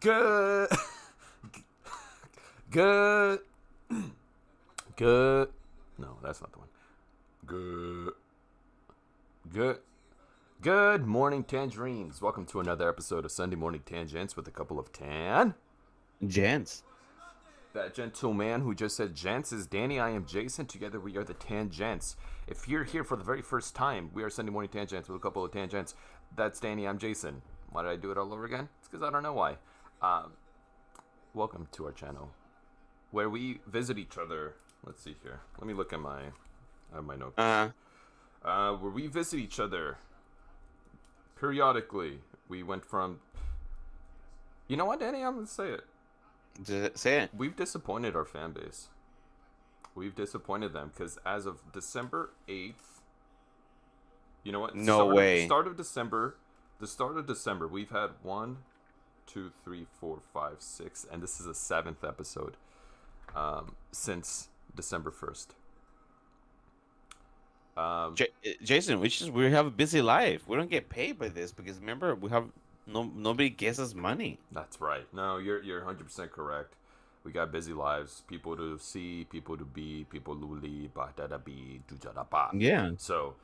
Good. Good. Good. No, that's not the one. Good. Good. Good morning, Tangerines. Welcome to another episode of Sunday Morning Tangents with a couple of Gents. That gentleman who just said gents is Danny. I am Jason. Together we are the Tangents. If you're here for the very first time, we are Sunday Morning Tangents with a couple of tangents. That's Danny. I'm Jason. Why did I do it all over again? It's because I don't know why. Welcome to our channel, where we visit each other. Let's see here. Let me look at my notes. Where we visit each other periodically. We went from. You know what, Danny? I'm gonna say it. Say it. We've disappointed our fan base. We've disappointed them because as of December 8th, you know what? No way. The start of December, we've had 1, 2, 3, 4, 5, 6, and this is the 7th episode since December 1st. Jason, we have a busy life. We don't get paid by this because remember we have nobody gives us money. That's right. No, you're 100% correct. We got busy lives, people to see, people to be, people to leave, ba da da be, do da da ba. Yeah. So,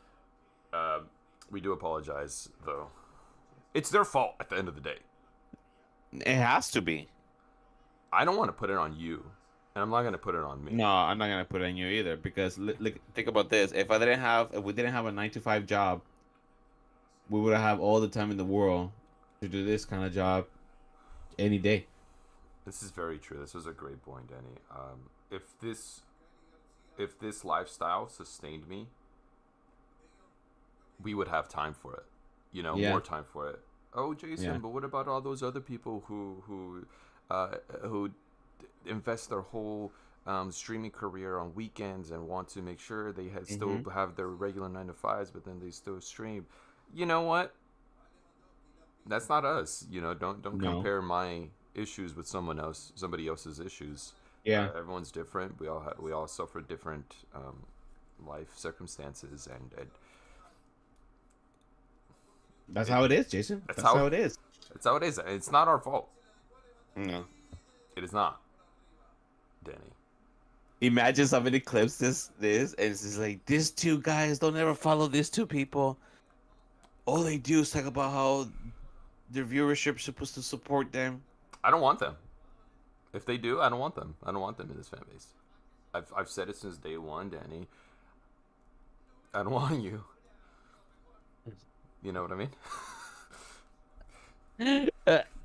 we do apologize, though. It's their fault at the end of the day. It has to be. I don't want to put it on you, and I'm not going to put it on me. No, I'm not gonna put it on you either because think about this: if we didn't have a 9-to-5 job, we would have all the time in the world to do this kind of job any day. This is very true. This was a great point, Danny. If this lifestyle sustained me, we would have time for it. You know, more time for it. Oh, Jason, but what about all those other people who invest their whole streaming career on weekends and want to make sure they still have their regular 9-to-5s, but then they still stream? You know what? That's not us. You know, don't compare my issues with somebody else's issues. Yeah, everyone's different. We all suffer different life circumstances, and that's how it is, Jason. That's how it is. That's how it is. It's not our fault. No, it is not, Danny. Imagine somebody clips this, and it's just like, these two guys don't ever follow these two people. All they do is talk about how their viewership is supposed to support them. I don't want them. If they do, I don't want them. I don't want them in this fan base. I've said it since day one, Danny. I don't want you. You know what I mean?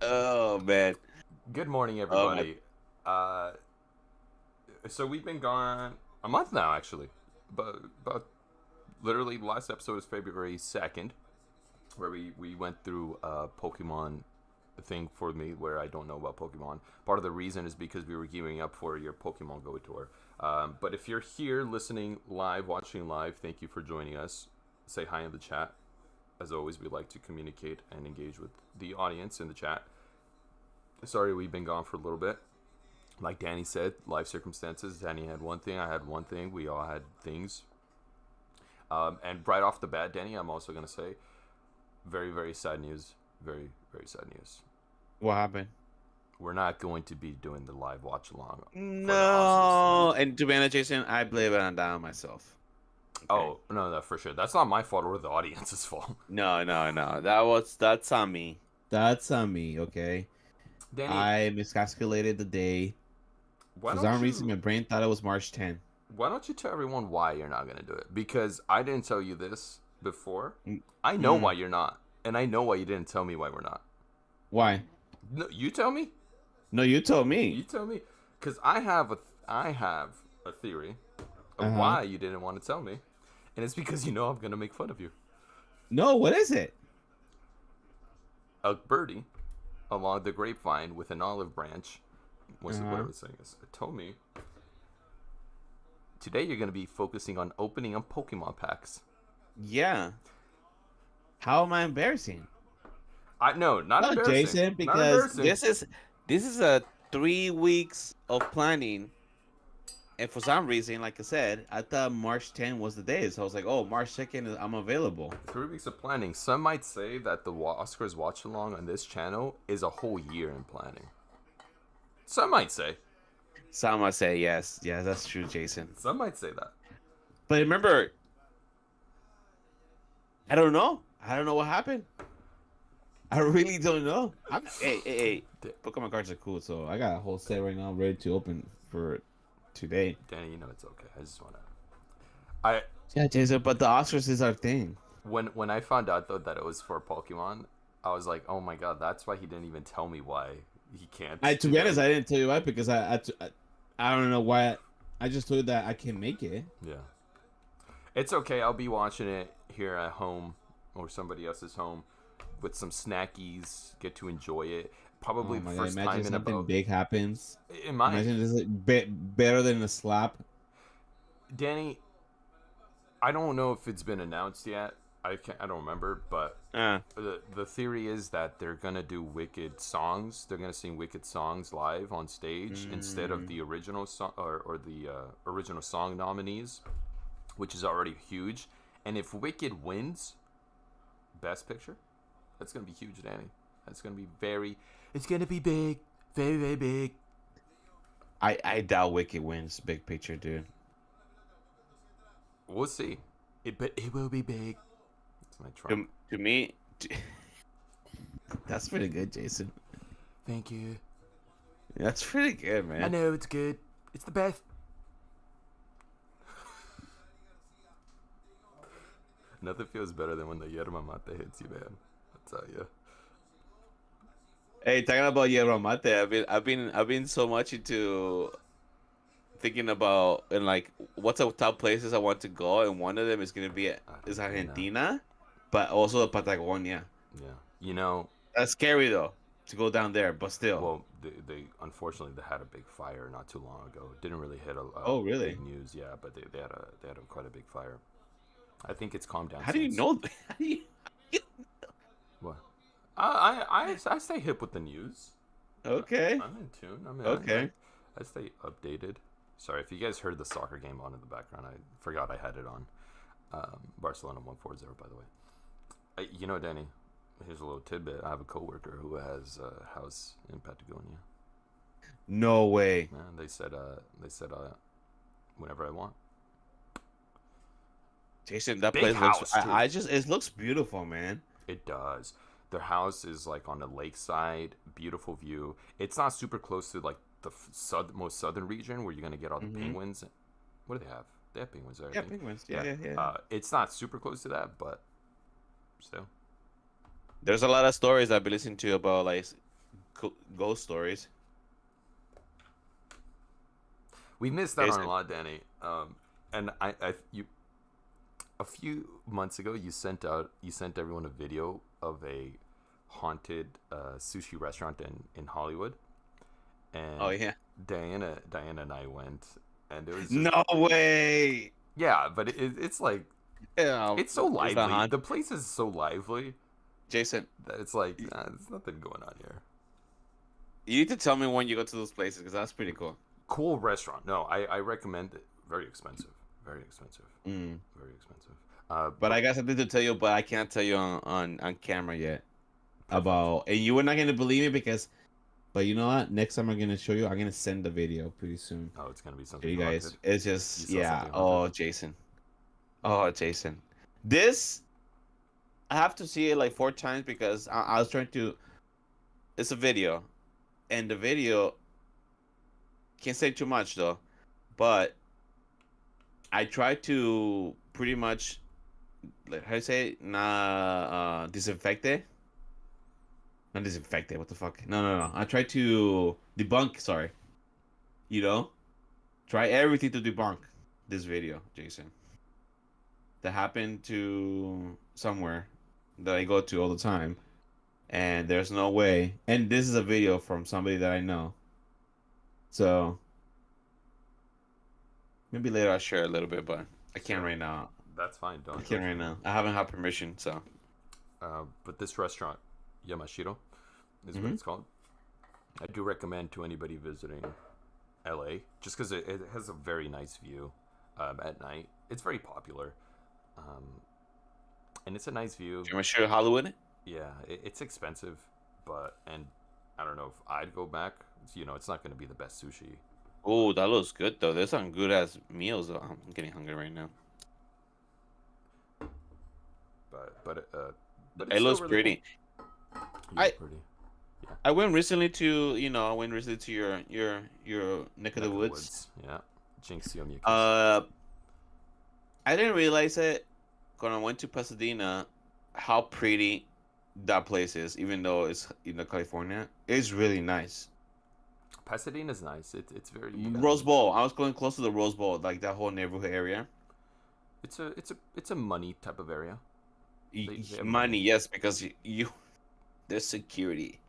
Oh man. Good morning, everybody. So we've been gone a month now, actually. But literally, the last episode is February 2nd, where we went through a Pokemon thing for me where I don't know about Pokemon. Part of the reason is because we were gearing up for your Pokemon Go tour. But if you're here listening live, watching live, thank you for joining us. Say hi in the chat. As always, we like to communicate and engage with the audience in the chat. Sorry we've been gone for a little bit. Like Danny said, life circumstances. Danny had one thing, I had one thing. We all had things. And right off the bat, Danny, I'm also going to say, very, very sad news. Very, very sad news. What happened? We're not going to be doing the live watch along. No. And to be honest, Jason, I blame it on myself. Okay. Oh, no, for sure. That's not my fault or the audience's fault. No. That's on me. That's on me, okay? Danny, I miscalculated the day. For some reason, my brain thought it was March 10th. Why don't you tell everyone why you're not going to do it? Because I didn't tell you this before. I know why you're not. And I know why you didn't tell me why we're not. Why? No, you tell me. No, you told me. You tell me. Because I have a theory of why you didn't want to tell me. And it's because you know I'm going to make fun of you. No, what is it? A birdie along the grapevine with an olive branch, whatever it's saying is, told me, today you're going to be focusing on opening up Pokemon packs. Yeah. How am I embarrassing? Not embarrassing, Jason, because this is a 3 weeks of planning, And for some reason, like I said, I thought March 10th was the day. So I was like, oh, March 2nd, I'm available. 3 weeks of planning. Some might say that the Oscars watch along on this channel is a whole year in planning. Some might say. Some might say yes. Yeah, that's true, Jason. Some might say that. But remember, I don't know. I don't know what happened. I really don't know. Hey. Pokemon cards are cool, so I got a whole set right now ready to open for today. Danny, you know it's okay. I just want to. Yeah, Jason, but the Oscars is our thing. When I found out though that it was for Pokemon, I was like, oh my god, that's why he didn't even tell me why he can't. To be honest, I didn't tell you why because I don't know why. I just told you that I can make it. Yeah, it's okay. I'll be watching it here at home or somebody else's home with some snackies. Get to enjoy it. Probably the first time in something about. big happens. Imagine this is better than a slap. Danny, I don't know if it's been announced yet. I don't remember, but the theory is that they're gonna do Wicked songs. They're gonna sing Wicked songs live on stage instead of the original song or the original song nominees, which is already huge. And if Wicked wins Best Picture, that's gonna be huge, Danny. That's gonna be It's gonna be big, very, very big. I doubt Wicked wins Big Picture, dude. We'll see. But it will be big. That's my Trump. To me, that's pretty good, Jason. Thank you. That's pretty good, man. I know it's good. It's the best. Nothing feels better than when the yerba mate hits you, man. I'll tell you. Hey, talking about yerba mate, I've been so much into thinking about and like what's the top places I want to go, and one of them is gonna be Argentina, but also Patagonia. Yeah, you know that's scary though to go down there, but still. Well, they unfortunately they had a big fire not too long ago. It didn't really hit really big news, yeah, but they had quite a big fire. I think it's calmed down. How do you know? How do you... What? I stay hip with the news. Okay. I'm in tune. Okay. I stay updated. Sorry if you guys heard the soccer game on in the background. I forgot I had it on. Barcelona 1-4-0, by the way. You know, Danny, here's a little tidbit. I have a coworker who has a house in Patagonia. No way. Yeah, they said whenever I want. Jason, that Big place looks. house, it looks beautiful, man. It does. Their house is like on a lakeside, beautiful view. It's not super close to like the most southern region where you're gonna get all the penguins. What do they have? They have penguins there. Yeah, penguins. Yeah. It's not super close to that, but still. There's a lot of stories I've been listening to about like ghost stories. We missed out on a lot, Danny. And you a few months ago you sent everyone a video of a haunted sushi restaurant in Hollywood. And oh yeah, Diana and I went, and it was just, no way. Yeah, but it's like it's so lively. The place is so lively, Jason, that it's like there's nothing going on here. You need to tell me when you go to those places because that's pretty cool. Cool restaurant. No, I recommend it. Very expensive. Very expensive. Very expensive. But I got something to tell you, but I can't tell you on camera yet. About, and you were not gonna believe me because, but you know what? Next time I'm gonna show you. I'm gonna send the video pretty soon. Oh, it's gonna be something. You guys, haunted. It's just Oh, Jason. Oh, Jason. This, I have to see it like 4 times because I was trying to. It's a video, and the video. Can't say too much though, but I tried to pretty much, like, how do you say it? Disinfect it. Not disinfect it. What the fuck? No. I tried to debunk. Sorry. You know, try everything to debunk this video, Jason. That happened to somewhere that I go to all the time, and there's no way. And this is a video from somebody that I know. So maybe later I'll share a little bit, but I can't right now. That's fine. I can't right now. I haven't had permission, so. But this restaurant, Yamashiro, is what it's called. I do recommend to anybody visiting LA, just because it has a very nice view at night. It's very popular, um, and it's a nice view. You want to share Hollywood? Yeah, it's expensive, but and I don't know if I'd go back. You know, it's not going to be the best sushi, Oh, that looks good though. There's some good ass meals. I'm getting hungry right now. but it's It still looks really cool. pretty. Yeah, I pretty. Yeah, I went recently to I went recently to your neck of the neck of the woods. woods. Yeah, Jinx Yomikis. Uh, I didn't realize it when I went to Pasadena how pretty that place is, even though it's California. It's really nice. Pasadena's nice. It's very Rose Bowl. I was going close to the Rose Bowl, like that whole neighborhood area. it's a money type of area. They have Money, money. yes, because you there's security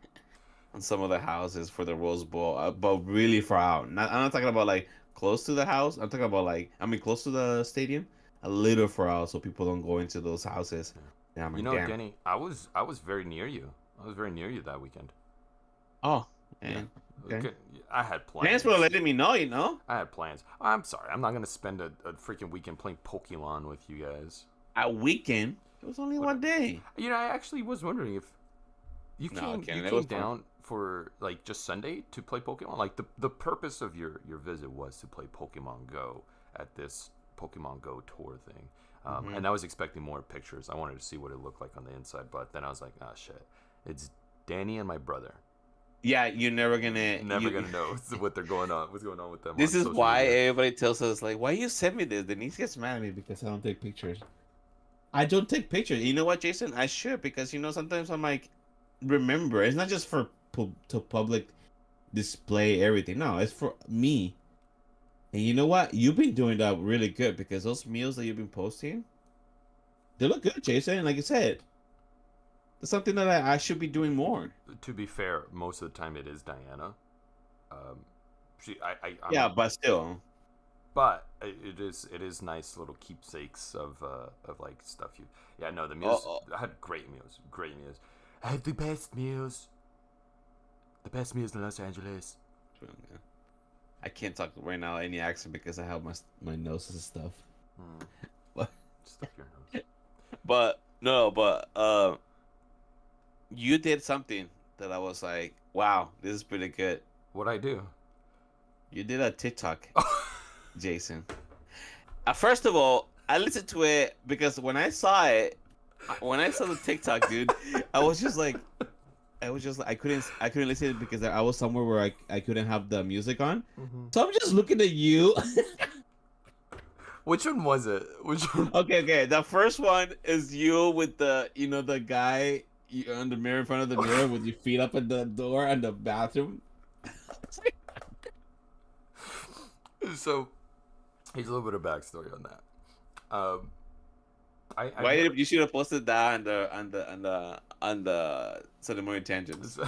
on some of the houses for the Rose Bowl, but really far out. I'm not talking about like close to the house. I'm talking about like close to the stadium, a little far out, so people don't go into those houses. Yeah. Yeah, I'm You like, know, damn. Denny, I was very near you. I was very near you that weekend. Oh, Yeah. man. Okay. Good. I had Thanks plans. for letting me know. You know, I had plans. I'm sorry. I'm not gonna spend a freaking weekend playing Pokemon with you guys. a weekend. It was only What? one day. You know, I actually was wondering if No, you Ken, it was came fun. down for like just Sunday to play Pokemon. Like the purpose of your visit was to play Pokemon Go at this Pokemon Go tour thing. Hmm. And I was expecting more pictures. I wanted to see what it looked like on the inside, but then I was like, ah, shit. It's Danny and my brother. Yeah, you're never gonna. Never gonna know what they're going on. What's going on with them This on is social why media. everybody tells us like, why you send me this? Denise gets mad at me because I don't take pictures. I don't take pictures. You know what, Jason? I should because sometimes I'm like, remember, it's not just for to public display everything. No, it's for me. And you know what? You've been doing that really good because those meals that you've been posting, they look good, Jason. Like I said, it's something that I should be doing more. To be fair, most of the time it is Diana. Um, Yeah, I'm, but still. but it is nice little keepsakes of like stuff you. Yeah, no, the meals. Oh, I had great meals, great meals. I had the best meals in Los Angeles. oh. I can't talk right now any accent because I have my nose and stuff. Hmm. But Stuff your nose. but you did something that I was like, wow, this is pretty good. What I do? You did a TikTok, Jason. First of all, I listened to it because when I saw it, when I saw the TikTok, dude, I was just like, I couldn't listen because I was somewhere where I couldn't have the music on. Mm-hmm. So I'm just looking at you. Which one was it? Which one? Okay. The first one is you with the guy on the mirror in front of the mirror with your feet up at the door and the bathroom. So, here's a little bit of backstory on that. Why did you should have posted that on the ceremony tangents?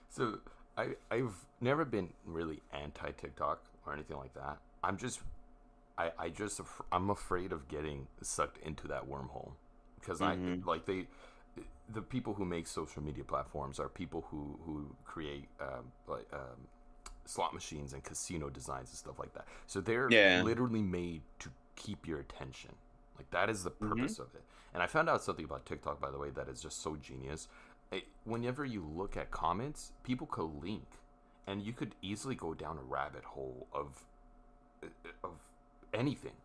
So I've never been really anti TikTok or anything like that. I'm afraid of getting sucked into that wormhole because Mhm. the people who make social media platforms are people who create slot machines and casino designs and stuff like that. So they're Yeah. literally made to keep your attention. Like that is the purpose of it. And I found out something about TikTok, by the way, that is just so genius. Whenever you look at comments, people could link, and you could easily go down a rabbit hole of anything,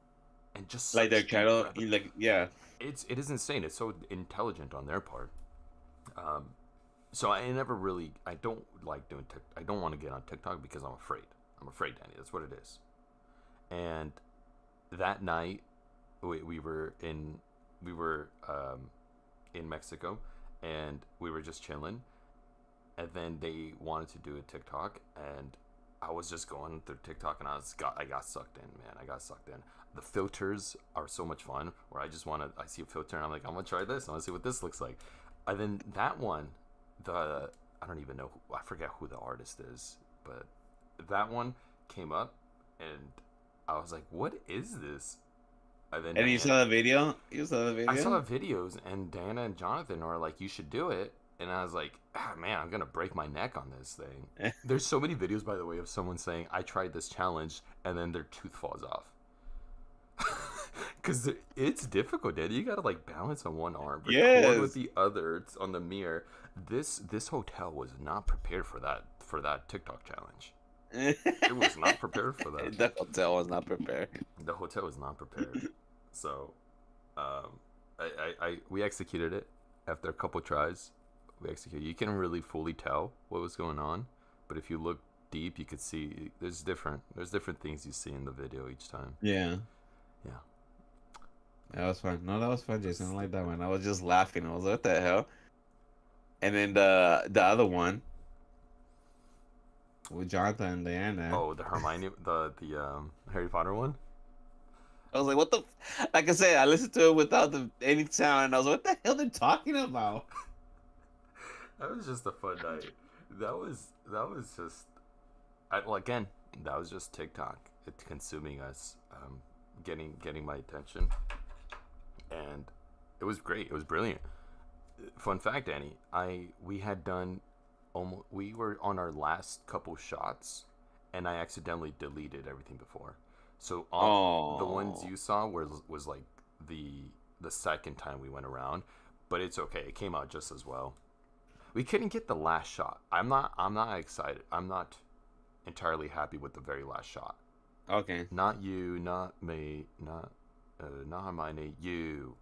and just Like their search channel, rabbit- like yeah. it is insane. It's so intelligent on their part. So I don't like doing I don't want to get on TikTok because I'm afraid. I'm afraid, Danny. That's what it is. And that night, we were in Mexico, and we were just chilling, and then they wanted to do a TikTok, and I was just going through TikTok, and I got sucked in, man. I got sucked in. The filters are so much fun. Where I see a filter, and I'm like, I'm gonna try this. I want to see what this looks like. And then that one, I don't even know. I forget who the artist is, but that one came up, and I was like, what is this? And then And you saw the video? You saw the video? I saw the videos, and Diana and Jonathan are like, you should do it. and I was like, man, I'm gonna break my neck on this thing. There's so many videos, by the way, of someone saying I tried this challenge and then their tooth falls off. Because it's difficult, dude. You gotta like balance on one arm, record with Yes. the other. It's on the mirror. This hotel was not prepared for that TikTok challenge. It was not prepared for that. The hotel was not prepared. The hotel was not prepared. So, we executed it after a couple tries. We executed. You can really fully tell what was going on, but if you look deep, you could see there's different things you see in the video each time. Yeah. Yeah. That was fun. No, that was fun, Jason. I like that one. I was just laughing. I was like, what the hell? And then the other one with Jonathan and Diana. Oh, the Hermione, the Harry Potter one. I was like, what the? Like I said, I listened to it without any sound, and I was like, what the hell they're talking about? That was just a fun night. That was just. Well, again, that was just TikTok. It's consuming us, getting my attention, and it was great. It was brilliant. Fun fact, Annie, we had done almost. We were on our last couple shots, and I accidentally deleted everything before. So the ones you saw was like the second time we went around, but it's okay. It came out just as well. We couldn't get the last shot. I'm not excited. I'm not entirely happy with the very last shot. Okay. Not you, not me, not Hermione. You.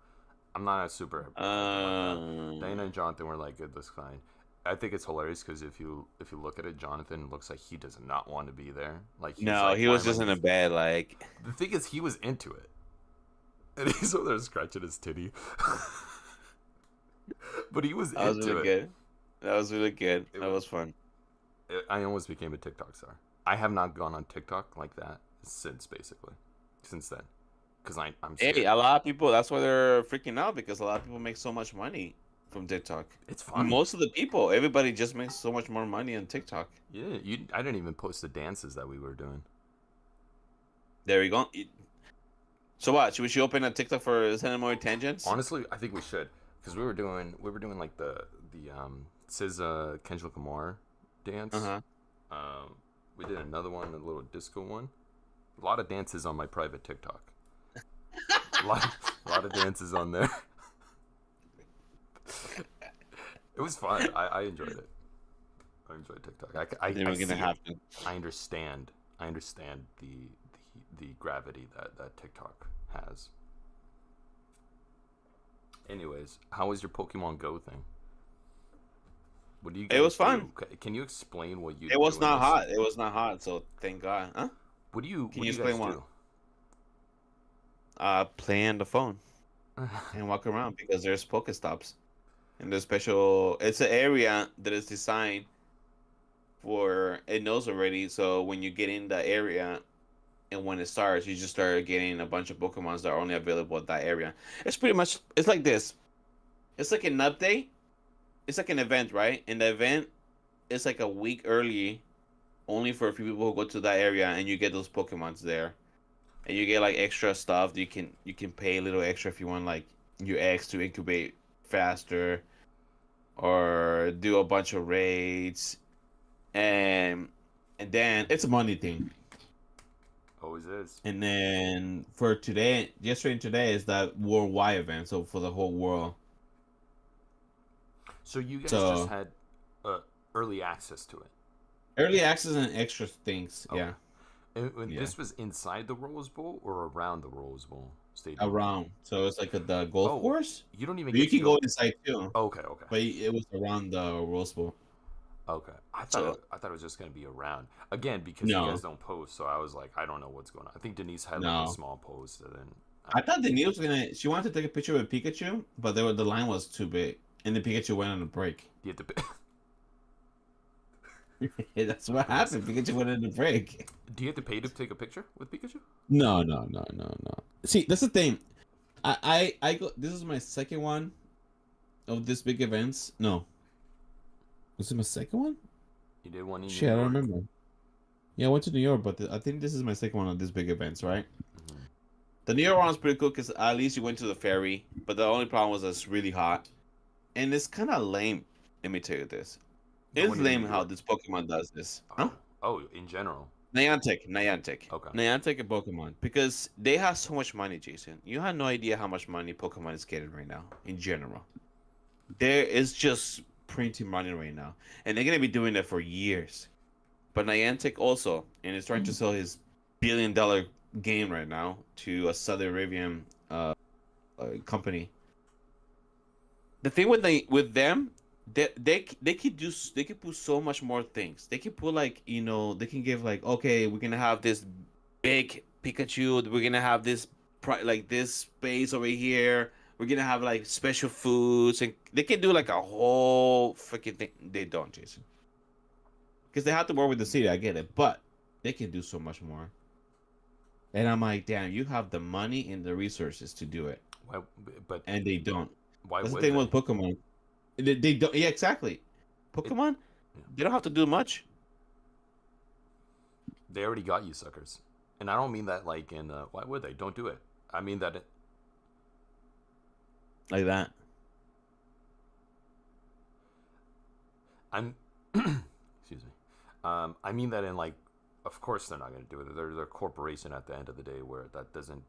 I'm not super. Dana and Jonathan were like, "Good, looks fine." I think it's hilarious because if you look at it, Jonathan looks like he does not want to be there. Like he's No, like, he "Why was am I just in a using-" bed, like. The thing is, he was into it, and he's over there scratching his titty. But he was That was into really it. good. That was really good. That was fun. I almost became a TikTok star. I have not gone on TikTok like that since then, because I'm scared. Hey, a lot of people. That's why they're freaking out because a lot of people make so much money from TikTok. It's fun. Most of the people, everybody just makes so much more money on TikTok. Yeah, I didn't even post the dances that we were doing. There we go. So what? Should we open a TikTok for sending more tangents? Honestly, I think we should, because we were doing like the SZA Kendrick Lamar dance. We did another one, a little disco one. A lot of dances on my private TikTok. a lot of dances on there. It was fun. I enjoyed it. I enjoyed TikTok. I understand. I understand the gravity that TikTok has. Anyways, how was your Pokemon Go thing? What do you? It was guys fun. do? Can you explain what you? It was do in not this? hot. It was not hot. So thank God. Huh? What do you? Can what you do you explain guys Play on the phone do? and walk around because there's Pokestops. And there's special. It's an area that is designed for. It knows already. So when you get in the area, and when it starts, you just start getting a bunch of Pokemons that are only available at that area. It's pretty much. It's like this. It's like an update. It's like an event, right? And the event is like a week early, only for a few people who go to that area, and you get those Pokemons there, and you get like extra stuff. You can pay a little extra if you want like your eggs to incubate faster, or do a bunch of raids, and then it's a money thing. Always is. And then for today, yesterday and today is that worldwide event, so for the whole world. So you guys So- just had early access to it. Early access and extra things, Oh. yeah, And Yeah. this was inside the Rose Bowl or around the Rose Bowl stadium? around. So it's like the golf Oh, course. You don't even. But you get to can go inside too. Okay. But it was around the Rose Bowl. Okay. I So- thought it was just gonna be around again because No. you guys don't post. So I was like, I don't know what's going on. I think Denise had like No. a small post, and then I thought Denise was gonna. She wanted to take a picture with Pikachu, but the line was too big, and the Pikachu went on a break. you had to. That's what happened. Pikachu went on a break. Do you have to pay to take a picture with Pikachu? No. See, that's the thing. I go. This is my second one of this big events. No. Was it my second one? You did one in Shit, New I don't York? remember. Yeah, I went to New York, but I think this is my second one of these big events, right? Mhm. The New York one was pretty cool because at least you went to the ferry, but the only problem was that it's really hot, and it's kind of lame let me tell you this. The It's one in New lame how York. this Pokemon does this. Huh? Oh, oh, in general. Niantic, Okay. Niantic and Pokemon, because they have so much money, Jason. You have no idea how much money Pokemon is getting right now in general. There is just printing money right now, and they're gonna be doing that for years. But Niantic also, and is trying to sell his $1 billion game right now to a Saudi Arabian company. The thing with them, they could do they could put so much more things. They could put like they can give like, okay, we're gonna have this big Pikachu. We're gonna have this like this space over here. We're gonna have like special foods, and they can do like a whole freaking thing. They don't, Jason, because they have to work with the city. I get it, but they can do so much more. And I'm like, damn, you have the money and the resources to do it, Why? But and they don't. why That's the would thing they? with Pokemon. They don't. Yeah, exactly. It, Pokemon, yeah. they don't have to do much They already got you suckers, and I don't mean that like in why would they? Don't do it. I mean that like that. I'm. Excuse me. I mean that in like, of course they're not going to do it. They're a corporation at the end of the day where that doesn't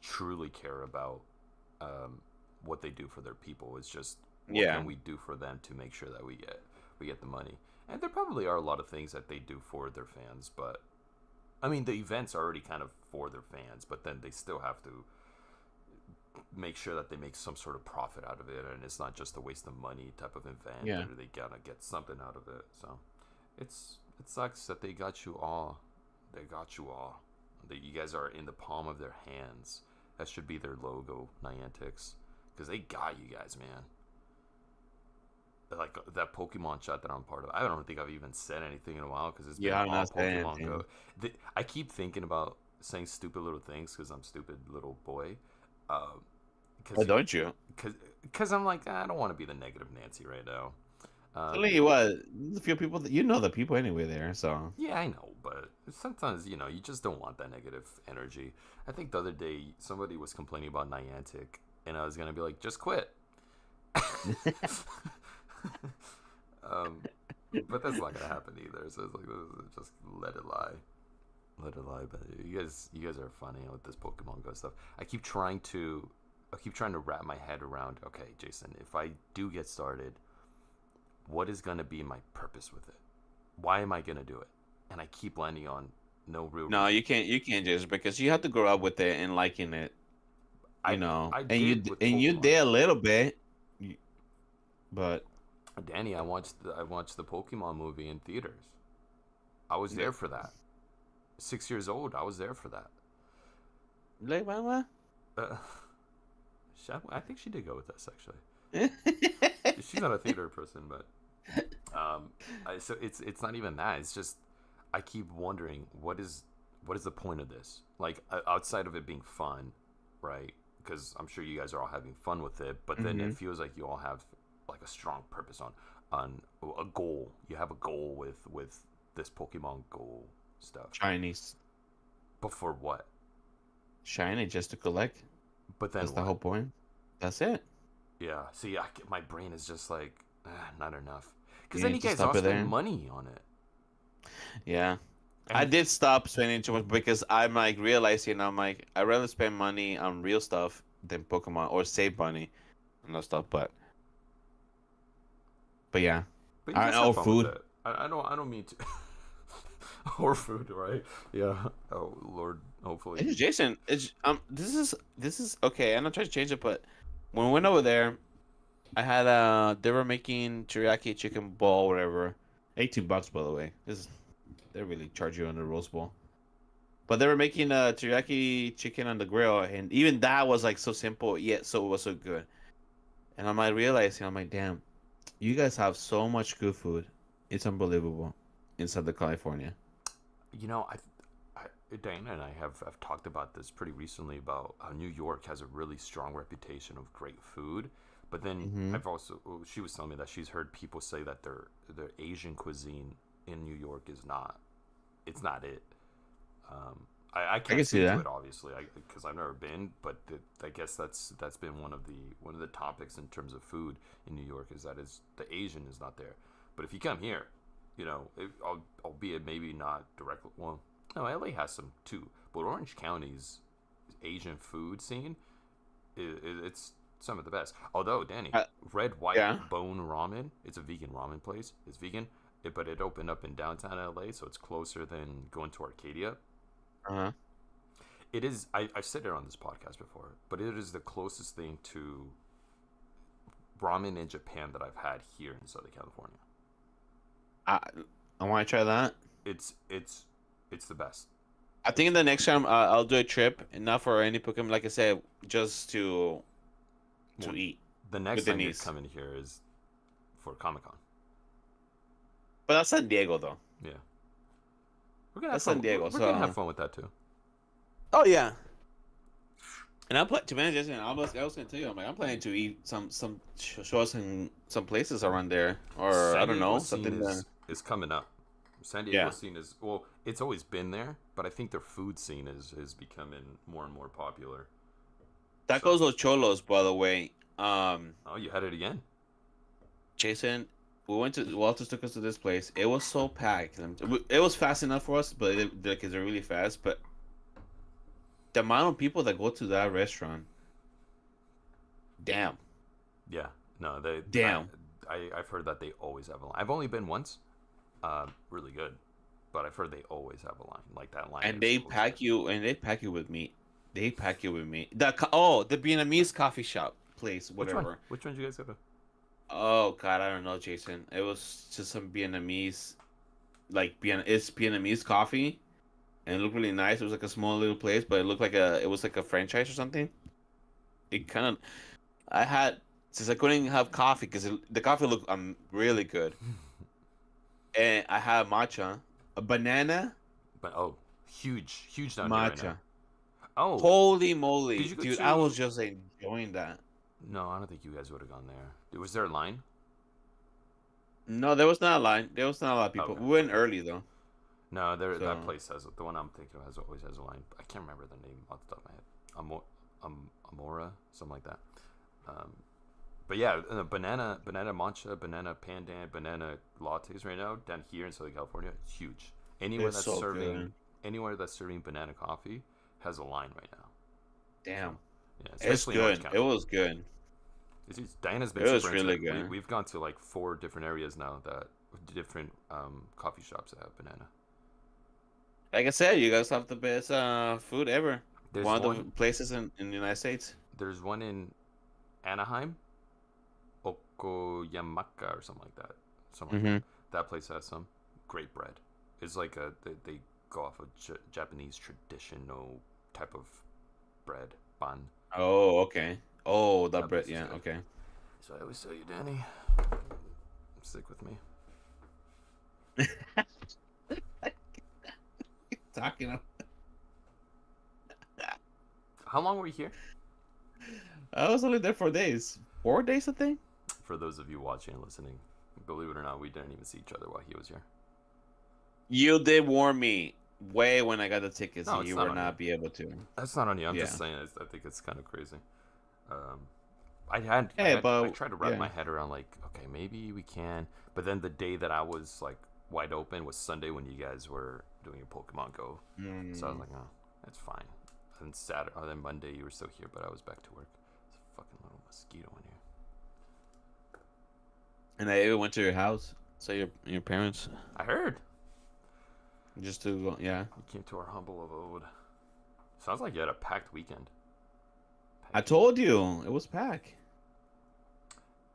truly care about um, what they do for their people. It's just what Yeah, can we do for them to make sure that we get the money. And there probably are a lot of things that they do for their fans, but I mean the events are already kind of for their fans, but then they still have to make sure that they make some sort of profit out of it, and it's not just a waste of money type of event, yeah, or they gotta get something out of it. So it sucks that they got you all. They got you all. That you guys are in the palm of their hands. That should be their logo, Niantics, because they got you guys, man. Like that Pokemon chat that I'm part of. I don't think I've even said anything in a while because it's been yeah. I'm all not saying Pokemon Go. anything. I keep thinking about saying stupid little things because I'm stupid little boy. Oh, Because don't you? because I'm like I don't want to be the negative Nancy right now. Tell you what, there's a few people that you know the people anyway there. So Yeah, I know, but sometimes you just don't want that negative energy. I think the other day somebody was complaining about Niantic, and I was gonna be like, just quit. um, but that's not gonna happen either. So it's like just let it lie, let it lie. But you guys are funny with this Pokemon Go stuff. I keep trying to wrap my head around. Okay, Jason, if I do get started, what is gonna be my purpose with it? Why am I gonna do it? And I keep landing on no real no, reason. you can't. You can't just because you have to grow up with it and liking it. I I And you did with and you Pokemon. did a little bit, but Danny, I watched the Pokemon movie in theaters. I was there for that. 6 years old, I was there for that. like what? Uh, I think she did go with us actually. She's not a theater person, but so it's not even that. It's just I keep wondering what is the point of this? Like outside of it being fun, right? Because I'm sure you guys are all having fun with it, but then Mm-hmm. it feels like you all have like a strong purpose on a goal. You have a goal with this Pokemon Go stuff. Chinese But for what? shiny just to collect. But then That's the what? whole point. That's it. Yeah. See, my brain is just like not enough. Because You then you need to guys all stop it spend there. money on it, Yeah. I and did stop spending too much because I'm like realizing I'm like I rather spend money on real stuff than Pokemon or save money on that stuff. But yeah, but you I guys have or fun with food. it. I don't mean to. Or food, right? Yeah. Oh Lord, hopefully. Hey, Jason, it's this is okay. I'm not trying to change it, but when we went over there, I had they were making teriyaki chicken ball, whatever. $18 by the way. They really charge you on the roast bowl. But they were making teriyaki chicken on the grill, and even that was like so simple, yet so it was so good. And I'm like realizing, I'm like, damn, you guys have so much good food. It's unbelievable inside the California. You know, Dana and I have talked about this pretty recently about how New York has a really strong reputation of great food, but then Mm-hmm. she was telling me that she's heard people say that their Asian cuisine in New York is not it's not it. Um, I I can't can see speak to that. it obviously, because I've never been, but I guess that's been one of the topics in terms of food in New York is that is the Asian is not there. But if you come here, albeit maybe not directly. Well, no, LA has some too, but Orange County's Asian food scene it's some of the best. Although Danny, Uh, Red White yeah. Bone Ramen, it's a vegan ramen place. It's vegan, but it opened up in downtown LA, so it's closer than going to Arcadia. Uh-huh. It is. I've said it on this podcast before, but it is the closest thing to ramen in Japan that I've had here in Southern California. I I want to try that. It's the best. I think It's in the next time I'll do a trip, and not for any Pokemon, like I said, just to well, eat the next with time you're Denise. coming here is for Comic Con. But that's San Diego, though. Yeah, we're gonna have That's San fun. Diego. We're gonna have So. fun with that too. Oh yeah. And I'm to be honest, Jason, I was gonna tell you, I'm planning to eat some shows in some places around there, or I San don't Diego know, scene something that. is coming up. San Diego Yeah. scene is well, it's always been there, but I think their food scene is becoming more and more popular. Tacos So, Los Cholos, by the way. oh, you had it again. Jason, we went to Walter took us to this place. It was so packed. It was fast enough for us, but because they're really fast. But the amount of people that go to that restaurant, damn, Yeah, no, they. damn. I've heard that they always have a line. I've only been once. Really good, but I've heard they always have a line. Like that line. And is they always pack good. you, and they pack you with meat. They pack you with meat. The Vietnamese coffee shop place, Which one? whatever. Which one did you guys go to? Oh God, I don't know, Jason. It was just some Vietnamese, it's Vietnamese coffee, and it looked really nice. It was like a small little place, but it was like a franchise or something. It kind of, I had since I couldn't have coffee because the coffee looked really good, and I had matcha, a banana But oh, huge down here right now. matcha. Oh, Holy did moly, you go dude! I was to? just enjoying that. No, I don't think you guys would have gone there. Was there a line? No, there was not a line. There was not a lot of people. Okay. We went early though, No, there that so place has the one I'm thinking of has always has a line. I can't remember the name off the top of my head. Amora, something like that. Um, but yeah, banana matcha, banana pandan, banana lattes right now down here in Southern California, it's huge. Anywhere it's that's so serving good. anywhere that's serving banana coffee has a line right now. So Damn, yeah, it's especially in Orange good. It County. was good. Diana's been It was super into really it. good. We've gone to like 4 different areas now that different coffee shops that have banana. Like I said, you guys have the best food ever. There's One of the one. places in the United States. There's one in Anaheim, Okoyamaka or something like that. Something like Mm-hmm. that. That place has some great bread. It's like they go off of Japanese traditional type of bread ban. Oh, okay. Oh, that That bread. place is Yeah, good. okay. So I always tell you, Danny, stick with me. Talking. How long were you here? I was only there 4 days. 4 days, I think. For those of you watching and listening, believe it or not, we didn't even see each other while he was here. You did warn me way when I got the tickets, No, and it's you not were on not you. be able to. That's not on you. I'm Yeah. just saying. I think it's kind of crazy. Um, Hey, I but tried to wrap yeah. my head around like, okay, maybe we can. But then the day that I was like wide open was Sunday when you guys were doing your Pokemon Go. So I was like, oh, that's fine. And Saturday, then Monday you were still here, but I was back to work. It's a fucking little mosquito in here. And I even went to your house. So your parents I heard just to go. Yeah. you came to our humble abode. Sounds like you had a packed weekend. I told you it was packed.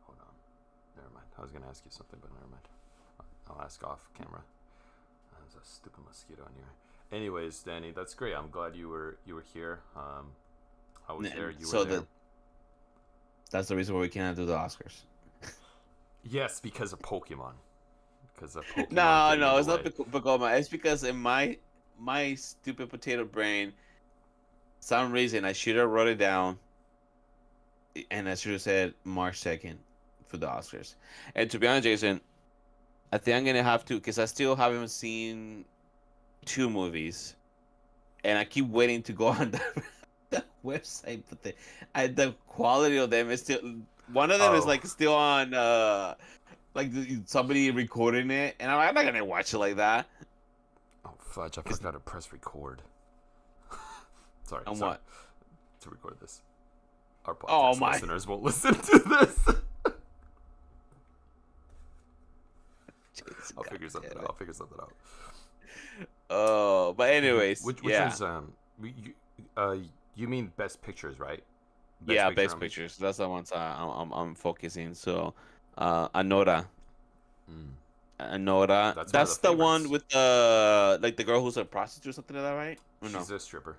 Hold on. Never mind. I was gonna ask you something, but never mind. I'll ask off camera. There's a stupid mosquito in here. Anyways, Danny, that's great. I'm glad you were here. I was there. You So were there. that's the reason why we cannot do the Oscars. Yes, because of Pokemon. Because of Pokemon. No, getting in no, the it's not way. Pokemon. It's because in my stupid potato brain, some reason I should have wrote it down, and I should have said March 2nd for the Oscars. And to be honest, Jason, I think I'm gonna have to because I still haven't seen 2 movies. and I keep waiting to go on the website, but the quality of them is still. One of them is Oh, like still on like somebody recording it, and I'm not gonna watch it like that. oh fudge! I It's forgot to press record. Sorry, on sorry what? to record this. Our Oh podcast my! listeners won't listen to this. Jason, I'll God figure something damn out. it. I'll figure something out. Oh, but anyways, Which yeah, one's uh you mean best pictures, right? Best yeah, picture best on. pictures. That's the ones I'm focusing. So, Anora, Mm, Anora. that's one of the That's the one favorites. with like the girl who's a prostitute or something like that, right? Or no? She's a stripper.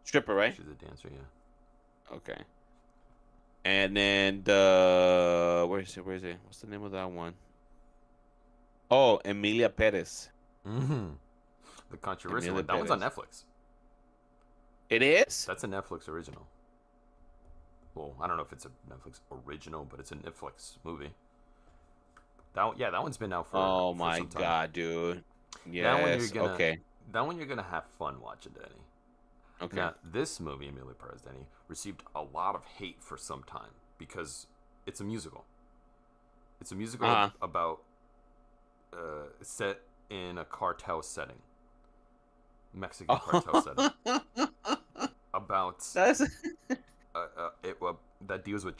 Stripper, right? She's a dancer, yeah. Okay. And then the where is it? Where is it? What's the name of that one? Oh, Emilia Perez. Mm-hmm. The controversial Emilia one. That one's on Perez. Netflix. It is? That's a Netflix original. Well, I don't know if it's a Netflix original, but it's a Netflix movie. That one's been out Oh for my some time. god, dude. That one you're Yes. gonna Okay. that one you're gonna have fun watching, Danny. Okay. Now, this movie, Emilia Perez, Danny, received a lot of hate for some time because it's a musical. It's a musical Uh-huh. about set in a cartel setting, Mexican cartel setting, about That's that deals with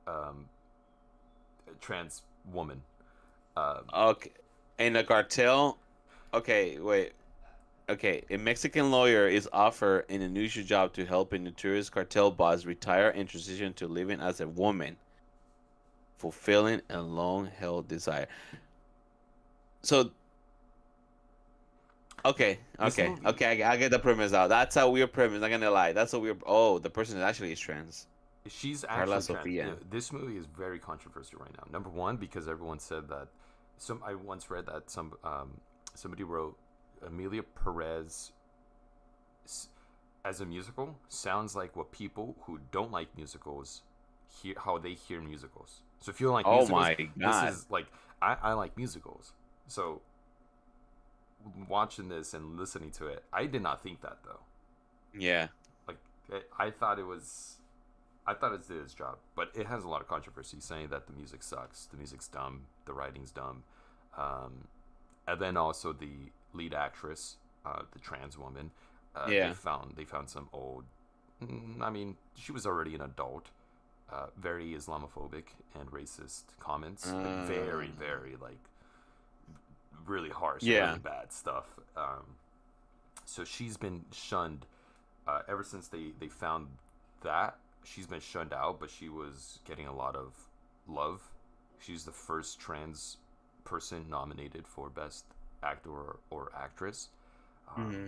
um, trans woman. okay. In a cartel. Okay, wait. Okay, a Mexican lawyer is offered an unusual job to help a notorious cartel boss retire and transition to living as a woman, fulfilling a long-held desire. So, okay, This okay, movie, okay, I get the premise out. That's a weird premise. Not gonna lie. That's a weird. Oh, the person is actually is trans. she's Carla actually trans. Sofia. This movie is very controversial right now. Number one, because everyone said that. I once read that somebody wrote Amelia Perez as a musical sounds like what people who don't like musicals hear, how they hear musicals. So if you don't like Oh musicals, my this god. is like I like musicals. So watching this and listening to it, I did not think that though. Yeah. Like I thought it was. I thought it did its job, but it has a lot of controversy saying that the music sucks, the music's dumb, the writing's dumb, and then also the lead actress, the trans woman, Yeah. they found some old. I mean, she was already an adult. Very Islamophobic and racist comments, like very like really harsh, Yeah. really bad stuff. So she's been shunned ever since they found that. She's been shunned out, but she was getting a lot of love. She's the first trans person nominated for best actor or actress. Hmm.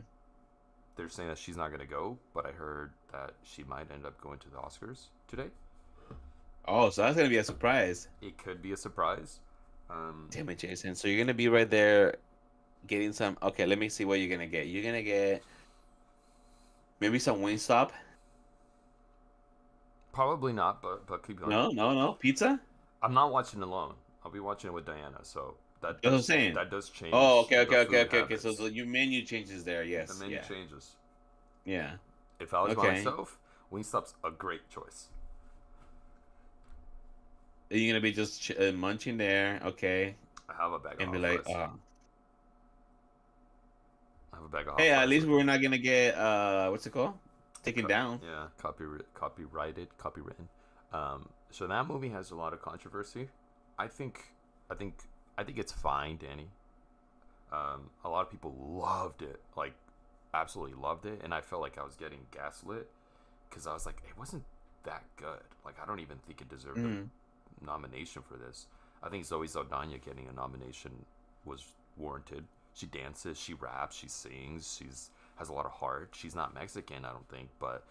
They're saying that she's not going to go, but I heard that she might end up going to the Oscars today. Oh, so that's gonna be a surprise. It could be a surprise. Damn it, Jason. So you're gonna be right there getting some. Okay, let me see what you're gonna get. You're gonna get maybe some Wingstop. Probably not, but keep going. No, no, no. Pizza? I'm not watching alone. I'll be watching it with Diana, so That's what I'm saying. that does change Oh, okay, the okay, okay, food okay, okay. So habits. your menu changes there. The Yes. menu Yeah. changes. Yeah. If I was by Okay. myself, Wingstop's a great choice. You're gonna be just munching there, okay, I have a bag of and be hot like, fries. I have a bag of hot hey, at fries least with me. we're not gonna get what's it called? Taken Co- down. Yeah, copywritten. So that movie has a lot of controversy. I think, I think, I think it's fine, Danny. A lot of people loved it, like absolutely loved it, and I felt like I was getting gaslit because I was like, it wasn't that good. Like I don't even think it deserved Mm. a nomination for this. I think Zoe Saldana getting a nomination was warranted. She dances, she raps, she sings, she's has a lot of heart. She's not Mexican, I don't think, but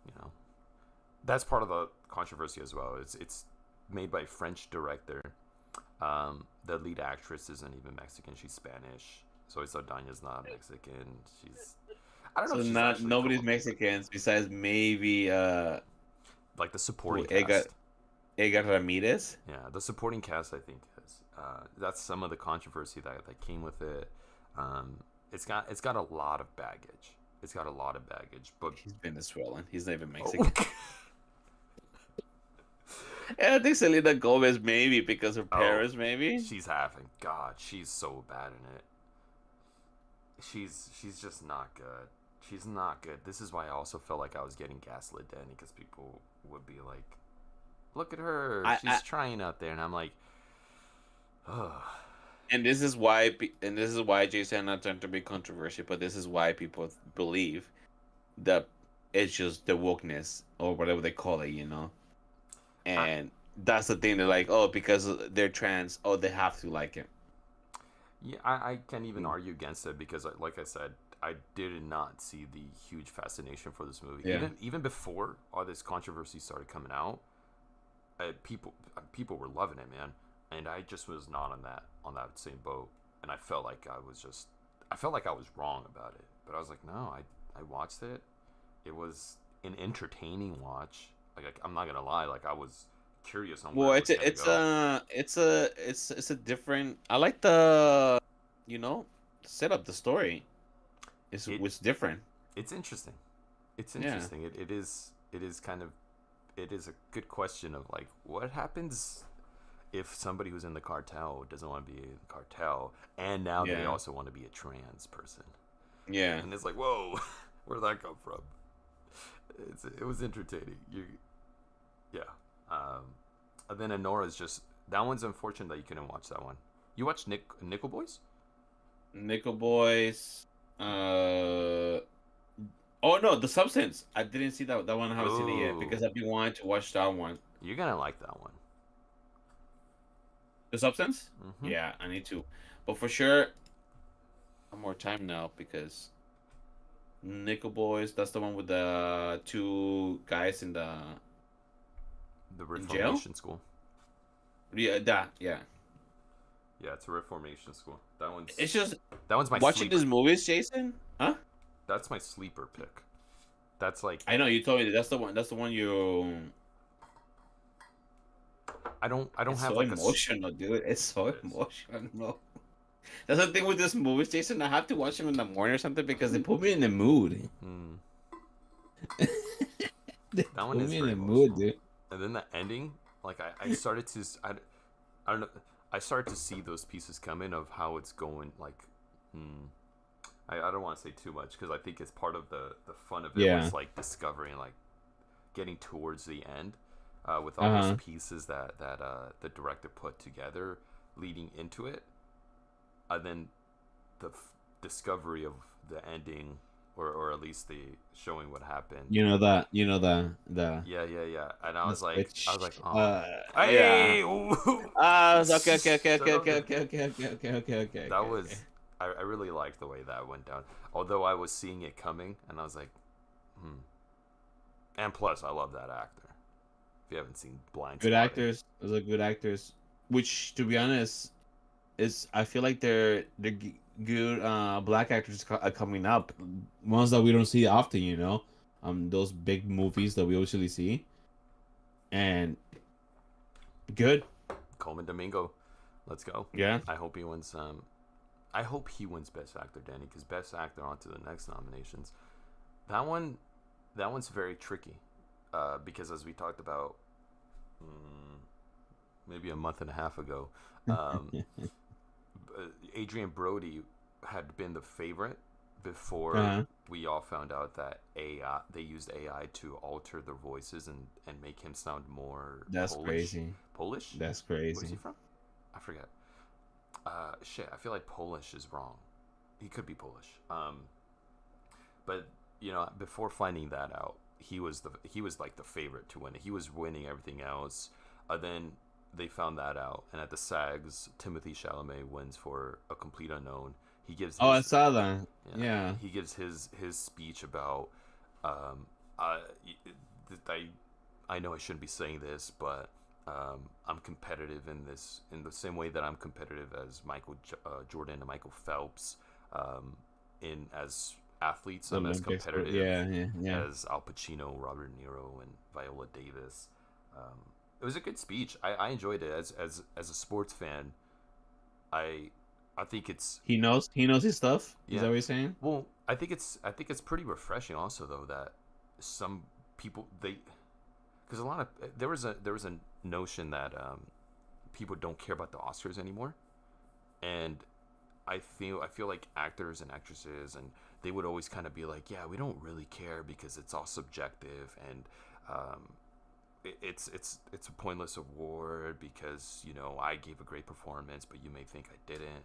you know, that's part of the controversy as well. It's made by a French director. The lead actress isn't even Mexican; she's Spanish. So Saldana's not Mexican. She's I don't know So if she's not actually nobody's Colombian. Mexicans besides maybe Like the who supporting Edgar cast. Edgar Ramirez. Yeah, the supporting cast I think is. That's some of the controversy that came with it. it's got a lot of baggage. It's got a lot of baggage, but He's Venezuelan. He's not even oh, Mexican. And I think Selena Gomez maybe because her oh, parents maybe. she's having God, she's so bad in it. She's just not good. She's not good. This is why I also felt like I was getting gaslit, Danny, because people would be like, "Look at her, I she's trying out there," and I'm like, "Oh, and this is why and this is why Jason not trying to be controversial, but this is why people believe that it's just the wokeness or whatever they call it, you know. I, And that's the thing. They're like, oh, because they're trans, oh, they have to like it. yeah, I can't even Mm. argue against it because, like I said, I did not see the huge fascination for this movie. Yeah. Even before all this controversy started coming out, people were loving it, man, and I just was not on that same boat, and I felt like I was wrong about it, but I was like, no, I watched it. It was an entertaining watch. Like I'm not gonna lie, like I was curious on where Well, it was gonna go. it's a different. I like the, you know, setup. The story is It was different. it's interesting. It's Yeah. interesting. It is kind of it is a good question of like what happens if somebody who's in the cartel doesn't want to be in the cartel and now they Yeah. also want to be a trans person. Yeah. And it's like, whoa, where'd that come from? It was entertaining. Yeah. And then Anora's just that one's unfortunate that you couldn't watch that one. You watched Nickel Boys? Nickel Boys. Oh no, The Substance. I didn't see that one. I haven't seen it yet because Oh, I've been wanting to watch that one. you're gonna like that one. The Substance. Mm-hmm. Yeah, I need to. But for sure, one more time now because Nickel Boys. That's the one with the two guys The in jail. Reformation School. Yeah, that. Yeah. Yeah, it's a Reformation School. It's just That one's my watching sleeper. these movies, Jason. Huh? That's my sleeper pick. That's like I know you told me that. That's the one. That's the one you. I don't It's have so like a. emotional, dude. It's so It is. emotional. That's the thing with this movies, Jason. I have to watch them in the morning or something because they put me in the mood. Hmm. They That one put is me in very the mood, emotional. dude. And then the ending, like I started to I don't know. I started to see those pieces come in of how it's going. Like, hmm. I don't want to say too much because I think it's part of the fun of it Yeah. was like discovering like getting towards the end with all Uh those huh. pieces that the director put together leading into it, and then the discovery of the ending or at least the showing what happened. You know that. You know the Yeah, yeah, yeah. And the I switch. was like, oh, Yeah. hey, ooh. Okay. Okay. Okay. Shut Okay. up. Okay. Okay. Okay. Okay. Okay. Okay. Okay. That Okay. was, I really liked the way that went down. Although I was seeing it coming, and I was like, hmm. And plus, I love that actor. If you haven't seen Blind Good Spotting, actors. Those are good actors. Which, to be honest, is I feel like they're good black actors are coming up, ones that we don't see often, you know, those big movies that we usually see, and good. Coleman Domingo, let's go. Yeah. I hope he wins. I hope he wins Best Actor, Danny, because Best Actor on to the next nominations. That one, that one's very tricky, because as we talked about, mm, maybe a month and a half ago, um, Adrian Brody had been the favorite before Uh-huh. we all found out that AI they used AI to alter their voices and make him sound more That's Polish. crazy. Polish? That's Where's he crazy. from? I forget. Shit, I feel like Polish is wrong. He could be Polish. But before finding that out, he was like the favorite to win it. He was winning everything else. Then they found that out, and at the SAGs, Timothy Chalamet wins for A Complete Unknown. He gives Oh, I his saw that. yeah, Yeah. he gives his speech about um, I, I I know I shouldn't be saying this, but I'm competitive in this in the same way that I'm competitive as Jordan and Michael Phelps. In as athletes, The I'm as Olympics. competitive Yeah. Yeah. Yeah. as Al Pacino, Robert De Niro, and Viola Davis. Um, it was a good speech. I enjoyed it as a sports fan. I I think it's He knows his stuff. Is yeah. that what you're saying? Well, I think it's pretty refreshing also though that some people they because a lot of there was a notion that people don't care about the Oscars anymore, and I feel like actors and actresses and they would always kind of be like, yeah, we don't really care because it's all subjective and um, it's a pointless award because you know I gave a great performance, but you may think I didn't.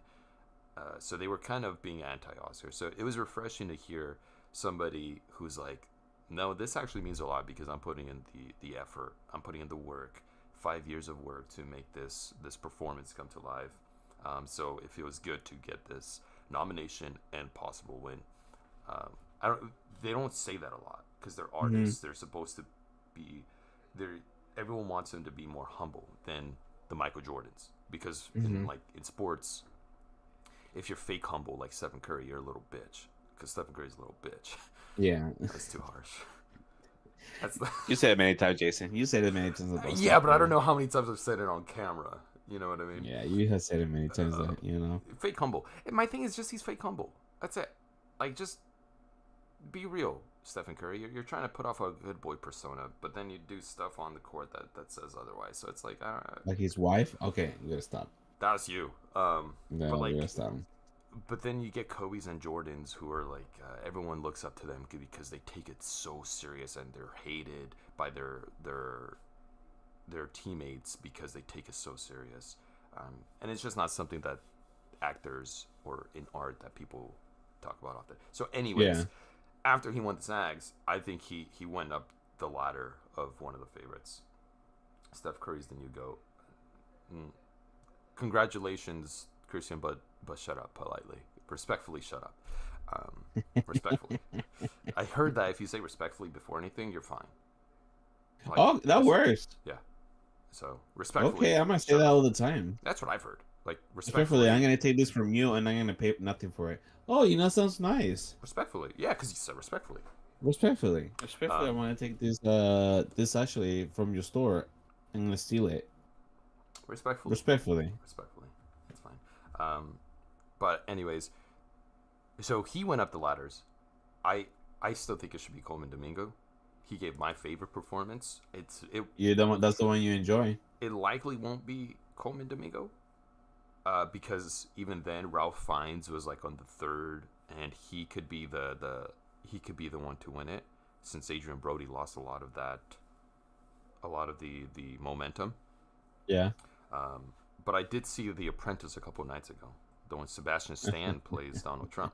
So they were kind of being anti-Oscar. So it was refreshing to hear somebody who's like, no, this actually means a lot because I'm putting in the effort, I'm putting in the work, 5 years of work to make this performance come to life. So it feels good to get this nomination and possible win. I don't. They don't say that a lot because they're Mm-hmm. artists. They're supposed to be. They're everyone wants them to be more humble than the Michael Jordans because in Mm-hmm. like in sports, if you're fake humble like Stephen Curry, you're a little bitch because Stephen Curry's a little bitch. Yeah. That's too harsh. That's the You said it many times, Jason. You said it many times about yeah, Steph but I don't Curry. know how many times I've said it on camera. You know what I mean? Yeah, you have said it many times Uh, that, you know. Fake humble. And my thing is just he's fake humble. That's it. Like just be real, Stephen Curry. You're trying to put off a good boy persona, but then you do stuff on the court that says otherwise. So it's like, Like his wife? Okay, you gotta stop. that's you. But No, you gotta like, stop. but then you get Kobe's and Jordans who are like, everyone looks up to them because they take it so serious and they're hated by their teammates because they take it so serious. And it's just not something that actors or in art that people talk about often. So, Yeah. anyways, after he won the SAGs, I think he went up the ladder of one of the favorites. Steph Curry's the new GOAT. Mm. Congratulations, Christian, but shut up politely. Respectfully, shut up. Respectfully. I heard that if you say respectfully before anything, you're fine. Like, Oh, that just, works. yeah. So, respectfully, Okay, I might say shut that up. all the time. That's what I've heard. Like, Respectfully, I'm respectfully, gonna take this from you, and I'm gonna pay nothing for it. Oh, sounds nice. respectfully. Yeah, because you said respectfully. Respectfully, I Um, want to take this actually from your store. I'm gonna steal it. respectfully. Respectfully. Respectfully. That's fine. But, anyways, so he went up the ladders. I I still think it should be Coleman Domingo. He gave my favorite performance. You don't. That's the one you enjoy. It likely won't be Coleman Domingo, because even then Ralph Fiennes was like on the third, and he could be he could be the one to win it since Adrian Brody lost a lot of the momentum. Yeah. But I did see The Apprentice a couple nights ago, the one Sebastian Stan plays Donald Trump,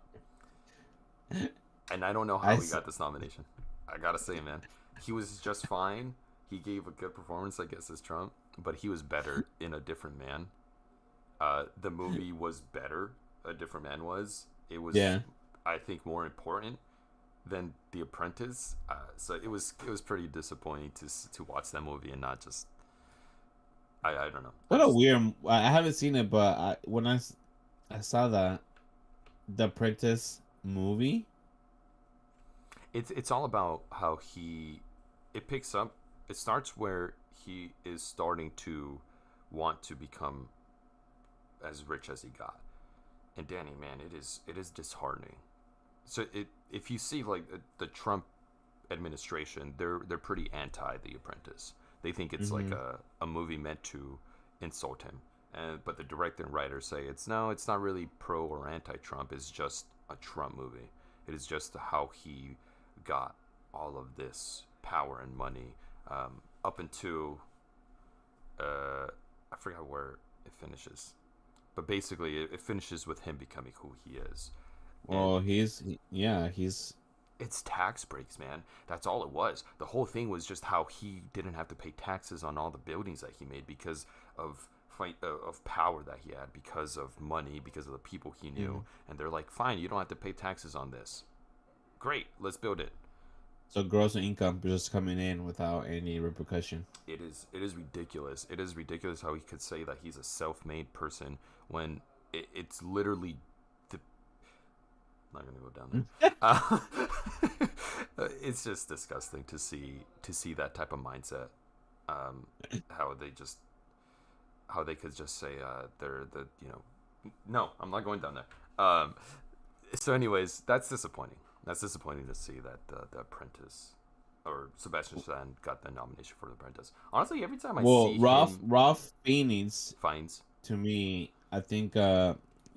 and I don't know I how he s- got this nomination. I gotta say, man, he was just fine. He gave a good performance, I guess, as Trump, but he was better in A Different Man. The movie was better. A Different Man was. It was, yeah. I think, more important than The Apprentice. So it was pretty disappointing to watch that movie and not just. I don't know. I What a just weird. I haven't seen it, but I saw that the Apprentice movie. it's all about how he it picks up. It starts where he is starting to want to become as rich as he got. And Danny, man, it is disheartening. So if you see like the Trump administration, they're pretty anti The Apprentice. They think it's like Mm-hmm. a movie meant to insult him. And but the director and writer say it's no, it's not really pro or anti Trump. It's just a Trump movie. It is just how he got all of this power and money, up until I forgot where it finishes, but basically it finishes with him becoming who he is, and Well, he's it's tax breaks, man. That's all it was. The whole thing was just how he didn't have to pay taxes on all the buildings that he made because of of power that he had, because of money, because of the people he yeah. knew. And they're like, fine, you don't have to pay taxes on this. Great, let's build it. So gross income just coming in without any repercussion. It is ridiculous. It is ridiculous how he could say that he's a self-made person when it's literally the. Not gonna go down there. It's just disgusting to see that type of mindset. How they just how they could just say they're the No, I'm not going down there. So, anyways, that's disappointing. That's disappointing to see that the Apprentice or Sebastian Stan got the nomination for The Apprentice. Honestly, every time I Well, see him, Ralph Fiennes, finds. to me, I think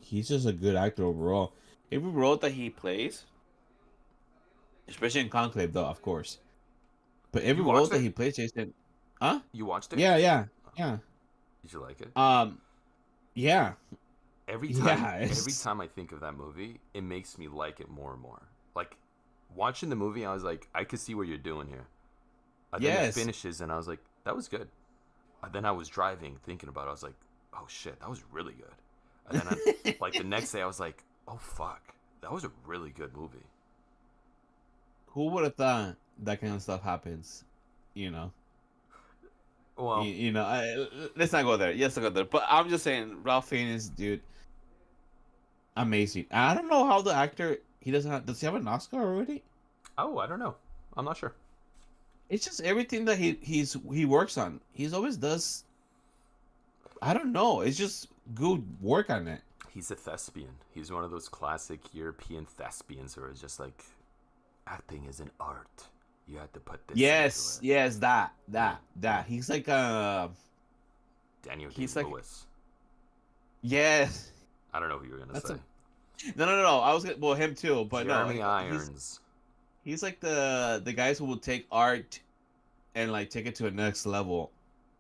he's just a good actor overall. Every role that he plays, especially in Conclave, though, of course. But every You role watched that it? he plays, Jason, huh? You watched it? Yeah, yeah, yeah. Did you like it? Um, yeah, Every time, yeah. every It's time I think of that movie, it makes me like it more and more. Like watching the movie, I was like, I could see what you're doing here. And then it yes. finishes, and I was like, that was good. And then I was driving, thinking about it. I was like, oh shit, that was really good. And then, like the next day, I was like, oh fuck, that was a really good movie. Who would have thought that kind of stuff happens? You know, Well, let's not go there. Yes, I go there. But I'm just saying, Ralph Fiennes, dude, amazing. I don't know how the actor he doesn't have. Does he have an Oscar already? oh, I don't know. I'm not sure. It's just everything that he works on. He's always does. I don't know. It's just good work on it. He's a thespian. He's one of those classic European thespians who are just like, acting is an art. You have to put this into Yes, it. yes, that, Yeah, that, yeah. that. He's like Daniel Day he's like Lewis. yes. I don't know who you're gonna That's say. a no. I was gonna well him too, but no. Jeremy Irons. He's like the guys who will take art and like take it to a next level,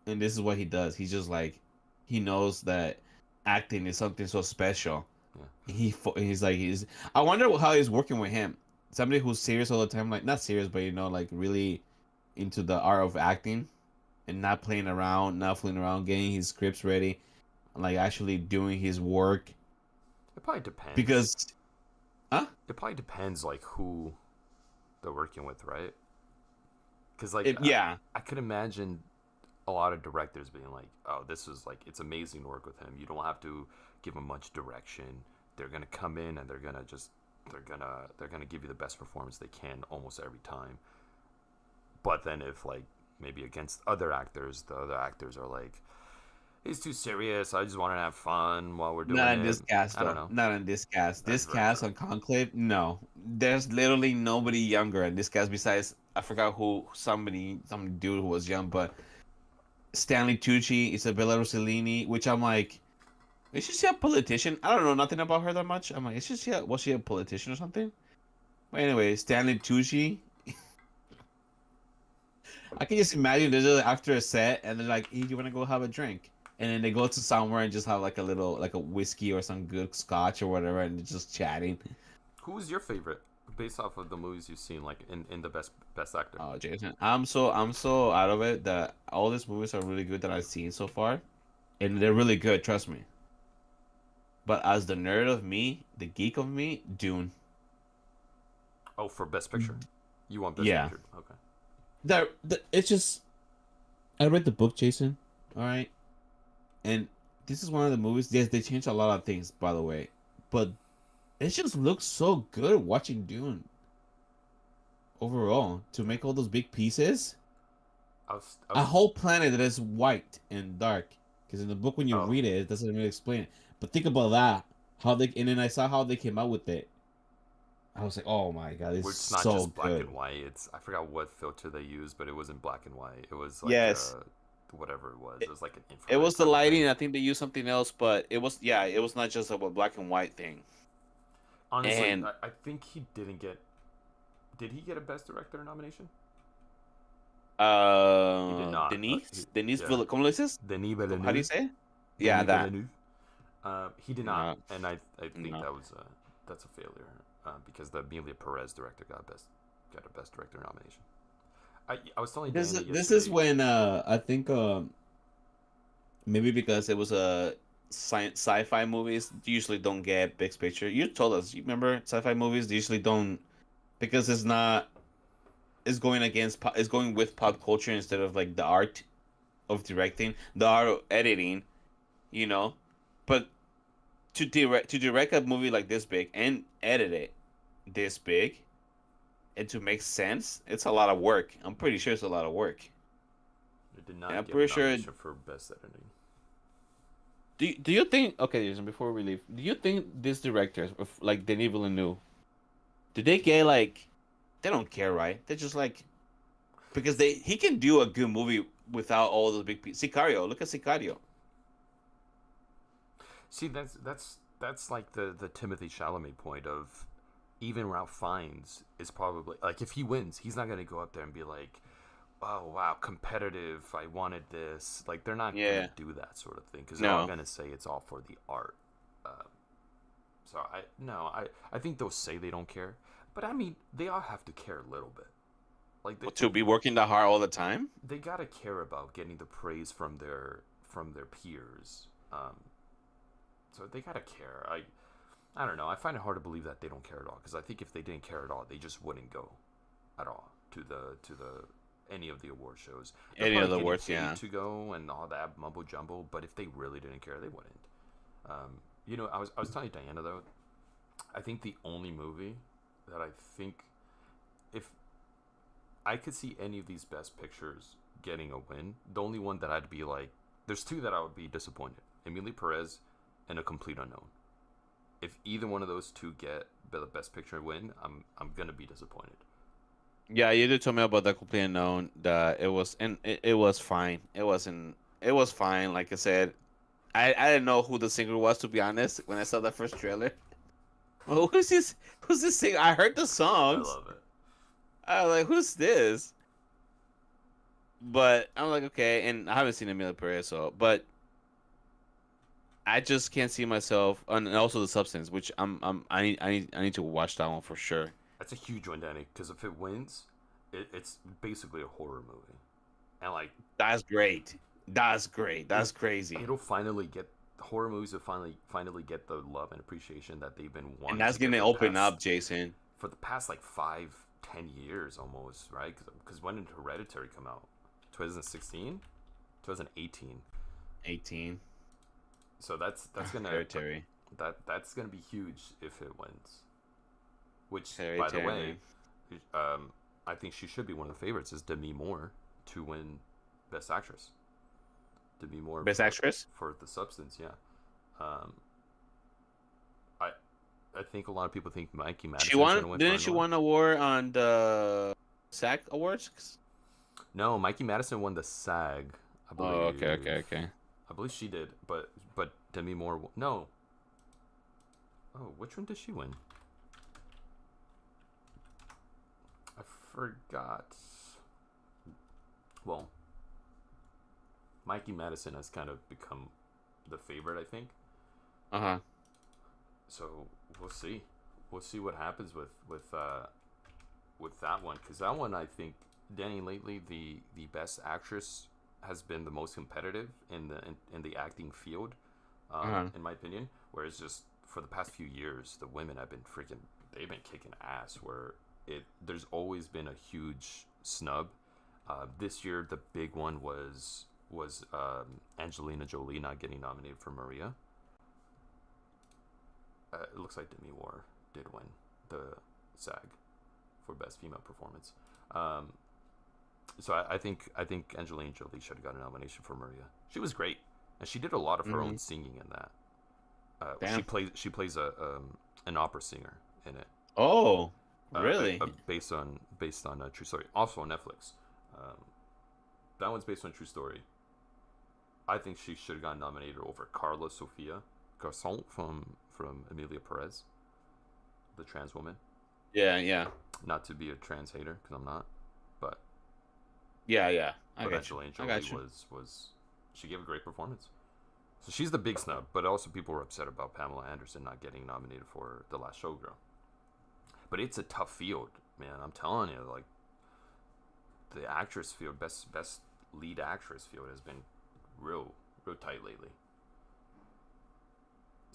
and this is what he does. He's just like he knows that acting is something so special. Yeah. He's like he's. I wonder how he's working with him. Somebody who's serious all the time, like not serious, but like really into the art of acting and not playing around, not fooling around, getting his scripts ready, and like actually doing his work. It probably depends. Because, huh? It probably depends like who they're working with, right? Because like Yeah, I could imagine a lot of directors being like, "Oh, this is like it's amazing to work with him. You don't have to give him much direction. They're gonna come in and they're gonna give you the best performance they can almost every time." But then if like maybe against other actors, the other actors are like, "He's too serious. I just want to have fun while we're doing not in it." this cast I don't though. know. Not in this cast. That's This very cast true. on Conclave, no. There's literally nobody younger in this cast besides I forgot who some dude who was young, but Stanley Tucci, Isabella Rossellini, which I'm like, is she a politician? I don't know nothing about her that much. I'm like, was she a politician or something? But anyway, Stanley Tucci. I can just imagine they're just after a set and they're like, hey, you wanna go have a drink? And then they go to somewhere and just have like a little like a whiskey or some good scotch or whatever and they're just chatting. Who's your favorite based off of the movies you've seen, like in the best actor? Oh Jason. I'm so out of it that all these movies are really good that I've seen so far. And they're really good, trust me. But as the nerd of me, the geek of me, Dune. Oh, for best picture, you want best Yeah. picture? Okay. It's just I read the book, Jason. All right. And this is one of the movies. Yes, they changed a lot of things, by the way. But it just looks so good watching Dune overall to make all those big pieces. I A was. whole planet that is white and dark. Because in the book, when you Oh, read it, it doesn't really explain it. But think about that. And then I saw how they came out with it. I was like, oh my god, it's where it's not so just black good. and white. It's I forgot what filter they used, but it wasn't black and white. It was like Yes. whatever it was. It It, was like an it infrared was the type of thing. lighting. I think they used something else, but it was not just a black and white thing. Honestly, And I think he didn't get. Did he get a best director nomination? He did not. Denise Yeah, ¿Cómo lo dices? Denis How do you Villeneuve. say it? Yeah, Denis that. Villeneuve. He did not, No, and I think no. that's a failure because the Emilia Perez director got a best director nomination. I was telling Dana This is yesterday. when I think maybe because it was a sci-fi movies usually don't get big picture. You told us, you remember sci-fi movies they usually don't because it's not it's going it's going with pop culture instead of like the art of directing, the art of editing, you know. But to direct a movie like this big and edit it this big and to make sense, it's a lot of work. I'm pretty sure it's a lot of work. It did And I'm not get a pretty sure nomination for best editing. Do you think, okay, Jason, before we leave, do you think these directors, like Denis Villeneuve, do they get like, they don't care, right? They're just like, because he can do a good movie without all those big pieces. Sicario, look at Sicario. See, that's like the Timothy Chalamet point of even Ralph Fiennes is probably like if he wins, he's not gonna go up there and be like, "Oh wow, competitive! I wanted this." Like they're not gonna Yeah, do that sort of thing because they're all no, gonna say it's all for the art. Uh, so I no, I think they'll say they don't care, but I mean they all have to care a little bit. Like to be working that hard all the time. they gotta care about getting the praise from their peers. So they gotta care. I don't know. I find it hard to believe that they don't care at all because I think if they didn't care at all, they just wouldn't go at all to the any of the award shows. They're Any probably other getting words, paid yeah. to go and all that mumbo jumbo. But if they really didn't care, they wouldn't. You know, I was telling Diana though. I think the only movie that I think if I could see any of these best pictures getting a win, the only one that I'd be like, there's two that I would be disappointed: Emilia Perez and A Complete Unknown. If either one of those two get the best picture win, I'm gonna be disappointed. Yeah, you did tell me about the complete unknown. That it was, and it was fine. It wasn't. It was fine. Like I said, I didn't know who the singer was, to be honest, when I saw that first trailer. Oh, who's this? Who's this singer? I heard the I songs. love it. I was like, who's this? But I'm like, okay, and I haven't seen Emilia Perez, so but I just can't see myself, and also the substance, which I need to watch that one for sure. That's a huge win, Danny, because if it wins, it's basically a horror movie, and like That's great. That's great. it That's crazy. it'll finally get horror movies will finally get the love and appreciation that they've been And wanting that's to get gonna open up, Jason. for the past like 5-10 years almost, right? Because when did Hereditary come out? 2016, 2018. 18. So that's gonna Hereditary. that's gonna be huge if it wins. Which, by the Hereditary, way, man. I think she should be one of the favorites. Is Demi Moore to win Best Actress? Demi Moore Best actress? for The Substance, yeah. Um, I I think a lot of people think Mikey She Madison's gonna won. win for Didn't she Noir. won an award on the SAG Awards? No, Mikey Madison won the SAG, I Oh, okay, believe. okay, okay. I believe she did, but Demi Moore no. Oh, which one did she win? I forgot. Well, Mikey Madison has kind of become the favorite, I think. Uh huh. So we'll see. We'll see what happens with that one because that one I think Danny lately the best actress has been the most competitive in the acting field, Uh huh. in my opinion. Whereas just for the past few years, the women have been freaking they've been kicking ass. Where there's always been a huge snub. This year the big one was Angelina Jolie not getting nominated for Maria. It looks like Demi Moore did win the SAG for best female performance. Um, so I think Angelina Jolie should have got a nomination for Maria. She was great, and she did a lot of her Hmm. own singing in that. Damn. She plays a an opera singer in it, Oh, really? based on a true story. Also on Netflix. Um, that one's based on a true story. I think she should have gotten nominated over Carla Sofia Garcon from Emilia Perez, the trans woman. Yeah, yeah, Not to be a trans hater because I'm not, but yeah, yeah. I but got you. Angelina I Jolie got you. was she gave a great performance. So she's the big snub, but also people were upset about Pamela Anderson not getting nominated for The Last Showgirl. But it's a tough field, man. I'm telling you, like the actress field, best lead actress field has been real tight lately.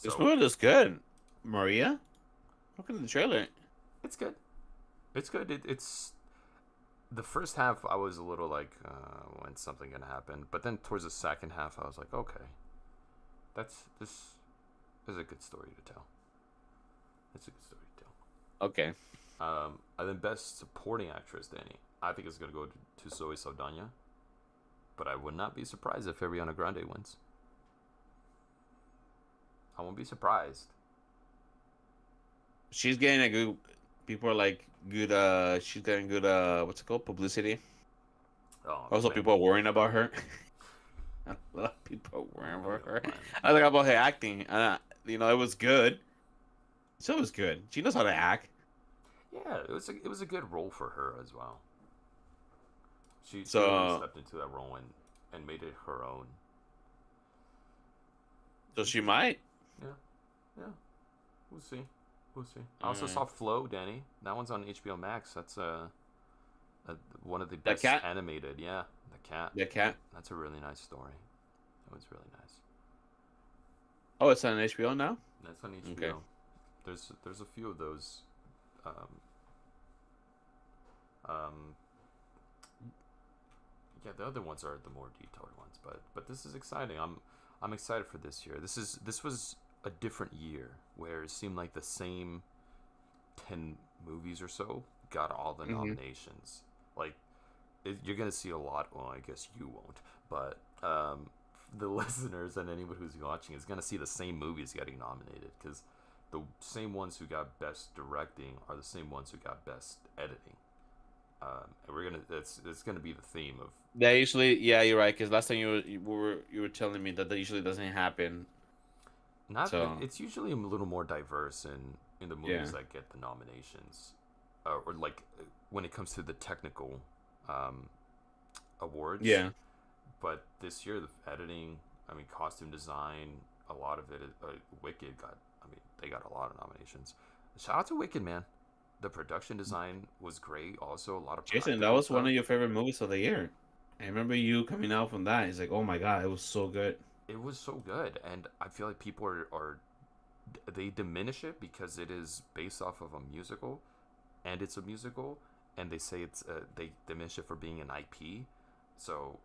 This So movie looks good. Maria, look at the trailer. it's good. It's good. It's the first half. I was a little like, when's something gonna happen? But then towards the second half, I was like, okay, this is a good story to tell. It's a good story to Okay. tell. And then best supporting actress, Danny. I think it's gonna go to Zoe Saldana, but I would not be surprised if Ariana Grande wins. I won't be surprised. She's getting a good. People are like good. She's getting good. What's it called? Publicity. Oh Also, man, people are worrying about her. A lot of people are worrying oh, about her. man. I like about her acting. It was good. So it was good. She knows how to act. Yeah, it was a good role for her as well. She really So stepped into that role and made it her own. so she might. Yeah, yeah. We'll see. We'll see. I also Alright. saw Flow, Danny. That one's on HBO Max. That's one of the The best cat. animated. Yeah, the cat. The cat. That's a really nice story. That was really nice. Oh, it's on HBO now. That's on HBO. Okay. There's a few of those. Um, um, yeah, the other ones are the more detailed ones, but this is exciting. I'm excited for this year. This was a different year where it seemed like the same 10 movies or so got all the Hmm. nominations. Like you're gonna see a lot. Well, I guess you won't, but the listeners and anyone who's watching is gonna see the same movies getting nominated because the same ones who got best directing are the same ones who got best editing. And we're gonna it's gonna be the theme of That usually, yeah, you're right. Because last time you were telling me that usually doesn't happen. not. So It's usually a little more diverse in the yeah, movies that get the nominations, or like when it comes to the technical um, awards. yeah. But this year, the editing, I mean, costume design, a lot of it. Wicked got. I mean, they got a lot of nominations. Shout out to Wicked, man. The production design was great. Also, a lot of Jason, that practical was one stuff. of your favorite movies of the year. I remember you coming out from that. It's like, oh my god, it was so good. It was so good, and I feel like people are they diminish it because it is based off of a musical, and it's a musical, and they say they diminish it for being an IP. So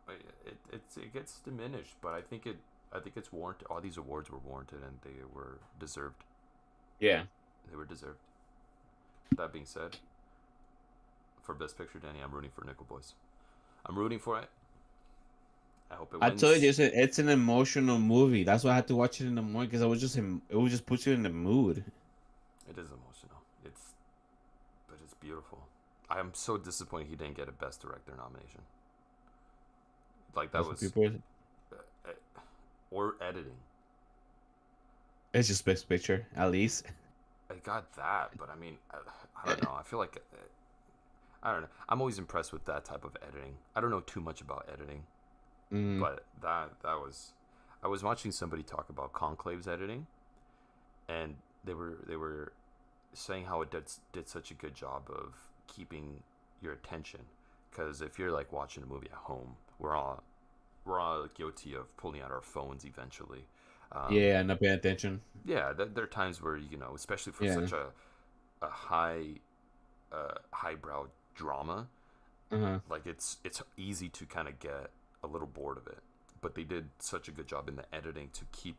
it gets diminished, but I think it's warranted. All these awards were warranted, and they were deserved. Yeah. They were deserved. That being said, for Best Picture, Danny, I'm rooting for Nickel Boys. I'm rooting for it. I hope it I told you, wins. Jason, it's an emotional movie. That's why I had to watch it in the morning because it would just put you in the mood. It is emotional. But it's beautiful. I am so disappointed he didn't get a Best Director nomination. Like that That's what was, people. uh, or editing. It's just best picture, at least. I got that, but I mean, I don't know. I feel like I don't know. I'm always impressed with that type of editing. I don't know too much about editing, Mm, but that was. I was watching somebody talk about Conclave's editing, and they were saying how it did such a good job of keeping your attention. Because if you're like watching a movie at home, we're all guilty of pulling out our phones eventually. Um, yeah, not paying attention. yeah, there are times where especially for Yeah. such a highbrow drama, Uh-huh. like it's easy to kind of get a little bored of it. But they did such a good job in the editing to keep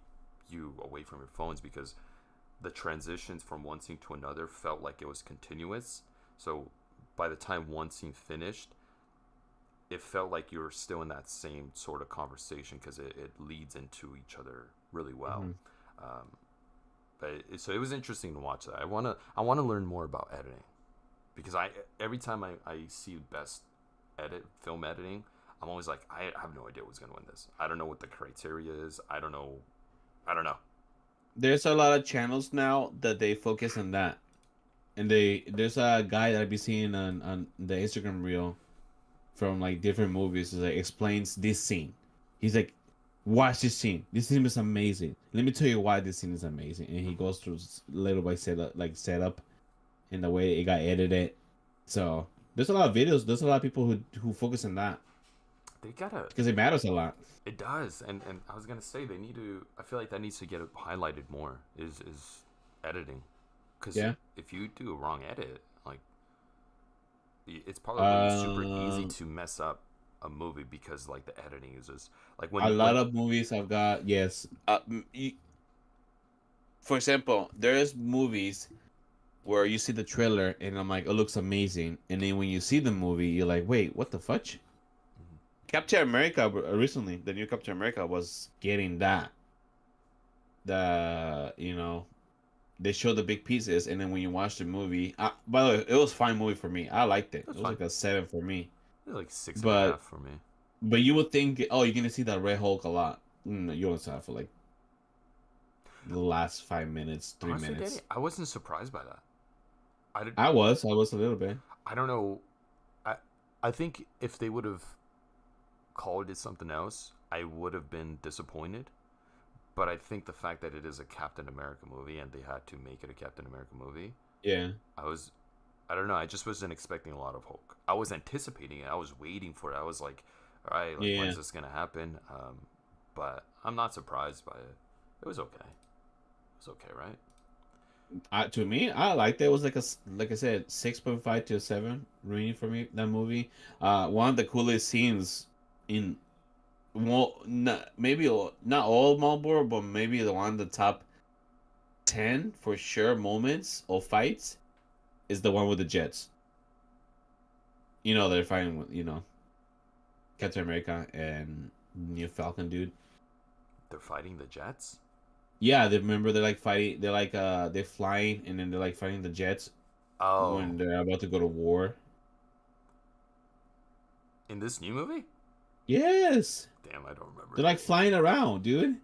you away from your phones because the transitions from one scene to another felt like it was continuous. So by the time one scene finished, it felt like you were still in that same sort of conversation because it leads into each other really well. Hmm. Um, so it was interesting to watch that. I wanna learn more about editing because I every time I see best film editing, I'm always like I have no idea who's gonna win this. I don't know what the criteria is. I don't know. I don't know. There's a lot of channels now that they focus on that. And there's a guy that I be seeing on the Instagram reel from like different movies that like, explains this scene. He's like, watch this scene. This scene is amazing. Let me tell you why this scene is amazing. And he Hmm. goes through little by setup and the way it got edited. So there's a lot of videos. There's a lot of people who focus on that They gotta. because it matters a lot. It does, and I was gonna say they need to. I feel like that needs to get highlighted more. Is editing, because Yeah. if you do a wrong edit, like it's probably super easy Um, to mess up a movie because like the editing is just like a when lot of movies I've got yes. For example, there's movies where you see the trailer and I'm like, it looks amazing, and then when you see the movie, you're like, wait, what the fudge? Captain America recently, the new Captain America was getting that. they show the big pieces, and then when you watch the movie, by the way, it was a fine movie for me. I liked it. It That's was fine. like a 7 for me. It's like six and a But half for me. you would think, oh, you're gonna see that Red Hulk a lot. You only saw it for like the last 5 minutes, three Honestly, Danny, minutes. I wasn't surprised by that. I did. I was a little bit. I don't know. I I think if they would have called it something else, I would have been disappointed. But I think the fact that it is a Captain America movie and they had to make it a Captain America movie, Yeah, I was, I don't know, I just wasn't expecting a lot of Hulk. I was anticipating it. I was waiting for it. I was like, all right, like yeah. when's this gonna happen? But I'm not surprised by it. It was okay. It was okay, right? To me, I liked it. It was like I said, 6.5 to 7 rating for me. That movie, one of the coolest scenes in, well, not all Marlboro, but maybe the one of the top 10 for sure moments or fights is the one with the jets. They're fighting with Captain America and New Falcon dude. They're fighting the Jets. Yeah, they remember they're like fighting. They're flying, and then they're like fighting the jets Oh, when they're about to go to war. in this new movie? Yes. Damn, I don't remember They're like that. flying around, dude.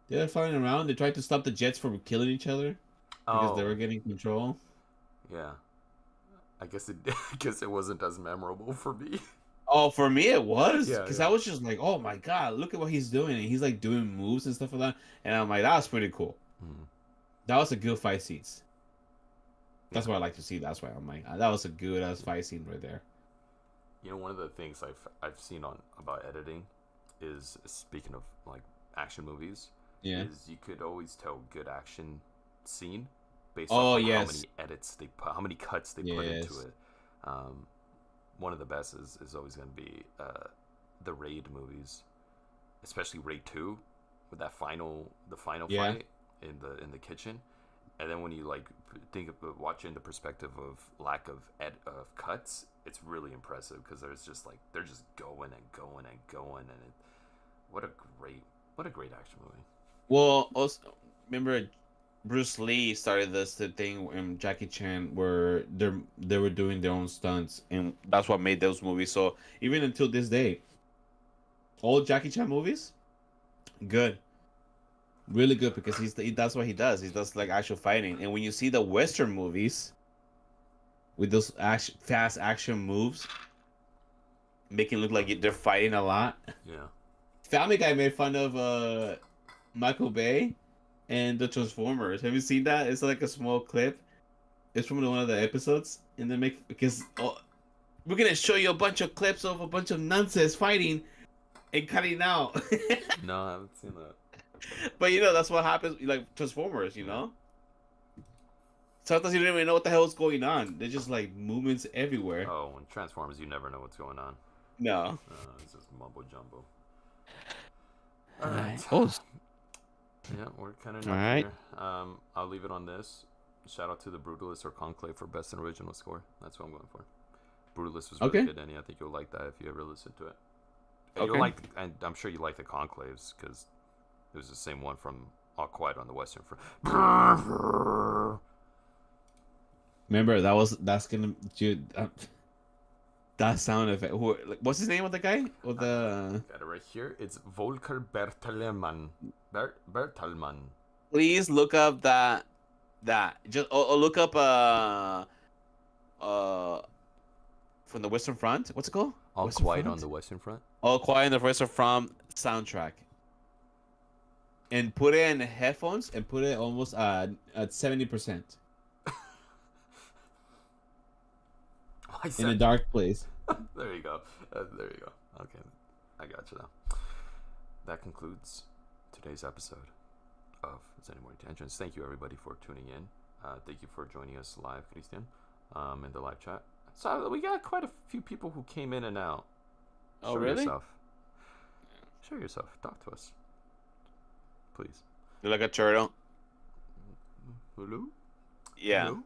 They're like flying around. They tried to stop the jets from killing each other because they were Oh, getting control. yeah. I guess it. I guess it wasn't as memorable for me. Oh, for me it was Yeah, because yeah. I was just like, oh my god, look at what he's doing, and he's like doing moves and stuff like that, and I'm like, that was pretty cool. Hmm. That was a good fight scenes. Yeah. That's what I like to see. That's why I'm like, that was a good ass fight scene right there. You know, one of the things I've seen on about editing is, speaking of like action movies, Yeah. is you could always tell good action scene based off Oh of how yes. many edits they put, how many cuts they put into Yes. it. Um, One of the best is always going to be the Raid movies, especially Raid 2 with the final Yeah. fight in the kitchen. And then when you like think of watching the perspective of lack of cuts, it's really impressive because there's just like they're just going and going and going, and what a what a great action movie. Well, also remember Bruce Lee started the thing in Jackie Chan where they were doing their own stunts, and that's what made those movies. So even until this day, all Jackie Chan movies, good, really good because that's what he does. He does like actual fighting, and when you see the Western movies with those fast action moves, making it look like they're fighting a lot. Yeah. Family Guy made fun of Michael Bay and the Transformers. Have you seen that? It's like a small clip. It's from one of the episodes, and they make because we're gonna show you a bunch of clips of a bunch of nonsense fighting and cutting out. No, I haven't seen that. But that's what happens. Like Transformers, Yeah. Sometimes you don't even know what the hell is going on. They're just like movements everywhere. Oh, when Transformers, you never know what's going on. No. It's just mumbo jumbo. All All right. right. Oh. Yeah, we're kind of All done right. here. I'll leave it on this. Shout out to the Brutalist or Conclave for best and original score. That's what I'm going for. Brutalist was really Okay. good, Annie. I think you'll like that if you ever listen to it. And Okay. you'll like, and I'm sure you like the Conclaves because it was the same one from All Quiet on the Western Front. Remember that's gonna dude. That sound effect. What's his name with the guy with the? Got it right here. It's Volker Bertelmann. Bertelmann. Please look up that just look up from the Western Front. What's it called? All Western Quiet on Front? the Western Front. All Quiet on the Western Front soundtrack. And put it in headphones and put it almost at 70% I in a said, dark place. there you go. There you go. Okay, I got you now. That concludes today's episode of Zen More Tangents. Thank you everybody for tuning in. Thank you for joining us live, Christian, in the live chat. So we got quite a few people who came in and out. Oh, Show really? yourself. Show yourself. Talk to us, please. You're like a turtle. Hello. Yeah. Hello?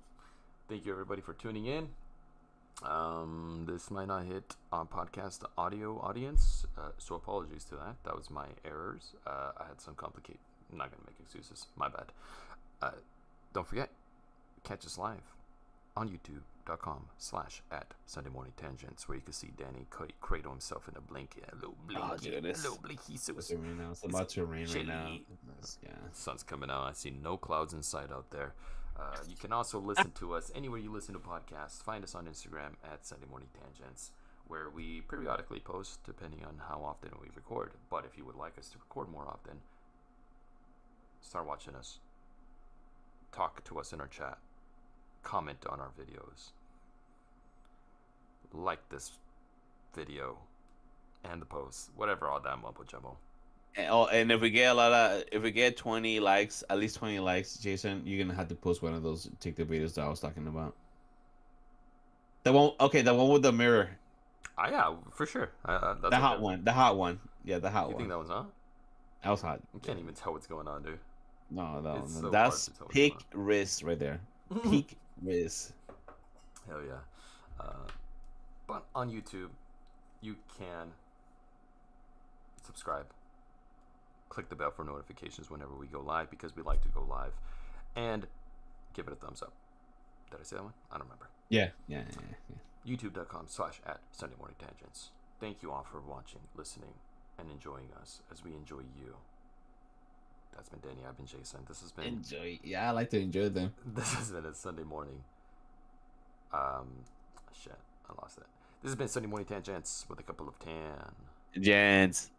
Thank you everybody for tuning in. This might not hit on podcast audio audience, so apologies to that. That was my errors. I had some I'm not gonna make excuses. My bad. Don't forget, catch us live on youtube.com/at Sunday Morning Tangents, where you can see Danny cradle himself in a blanket, a little blinky, a little blinky. It's raining now. It's about to rain right now. Yeah. Sun's coming out. I see no clouds in sight out there. You can also listen to us anywhere you listen to podcasts. Find us on Instagram at Sunday Morning Tangents, where we periodically post depending on how often we record. But if you would like us to record more often, start watching us. Talk to us in our chat. Comment on our videos. Like this video and the post. Whatever, all that mumbo jumbo. And if we get 20 likes, at least 20 likes, Jason, you're gonna have to post one of those TikTok videos that I was talking about. The one with the mirror. Yeah, for sure. That's The hot one. Yeah, the hot one. You think that was hot? That was hot. You can't even tell what's going on, dude. No, So that's peak risk right there. Peak risk. Hell yeah. But on YouTube, you can subscribe. Click the bell for notifications whenever we go live, because we like to go live. And give it a thumbs up. Did I say that one? I don't remember. Yeah. YouTube.com/at Sunday Morning Tangents. Thank you all for watching, listening, and enjoying us as we enjoy you. That's been Danny. I've been Jason. This has been Enjoy. Yeah, I like to enjoy them. This has been a Sunday morning. Shit, I lost it. This has been Sunday Morning Tangents with a couple of tan. Gents.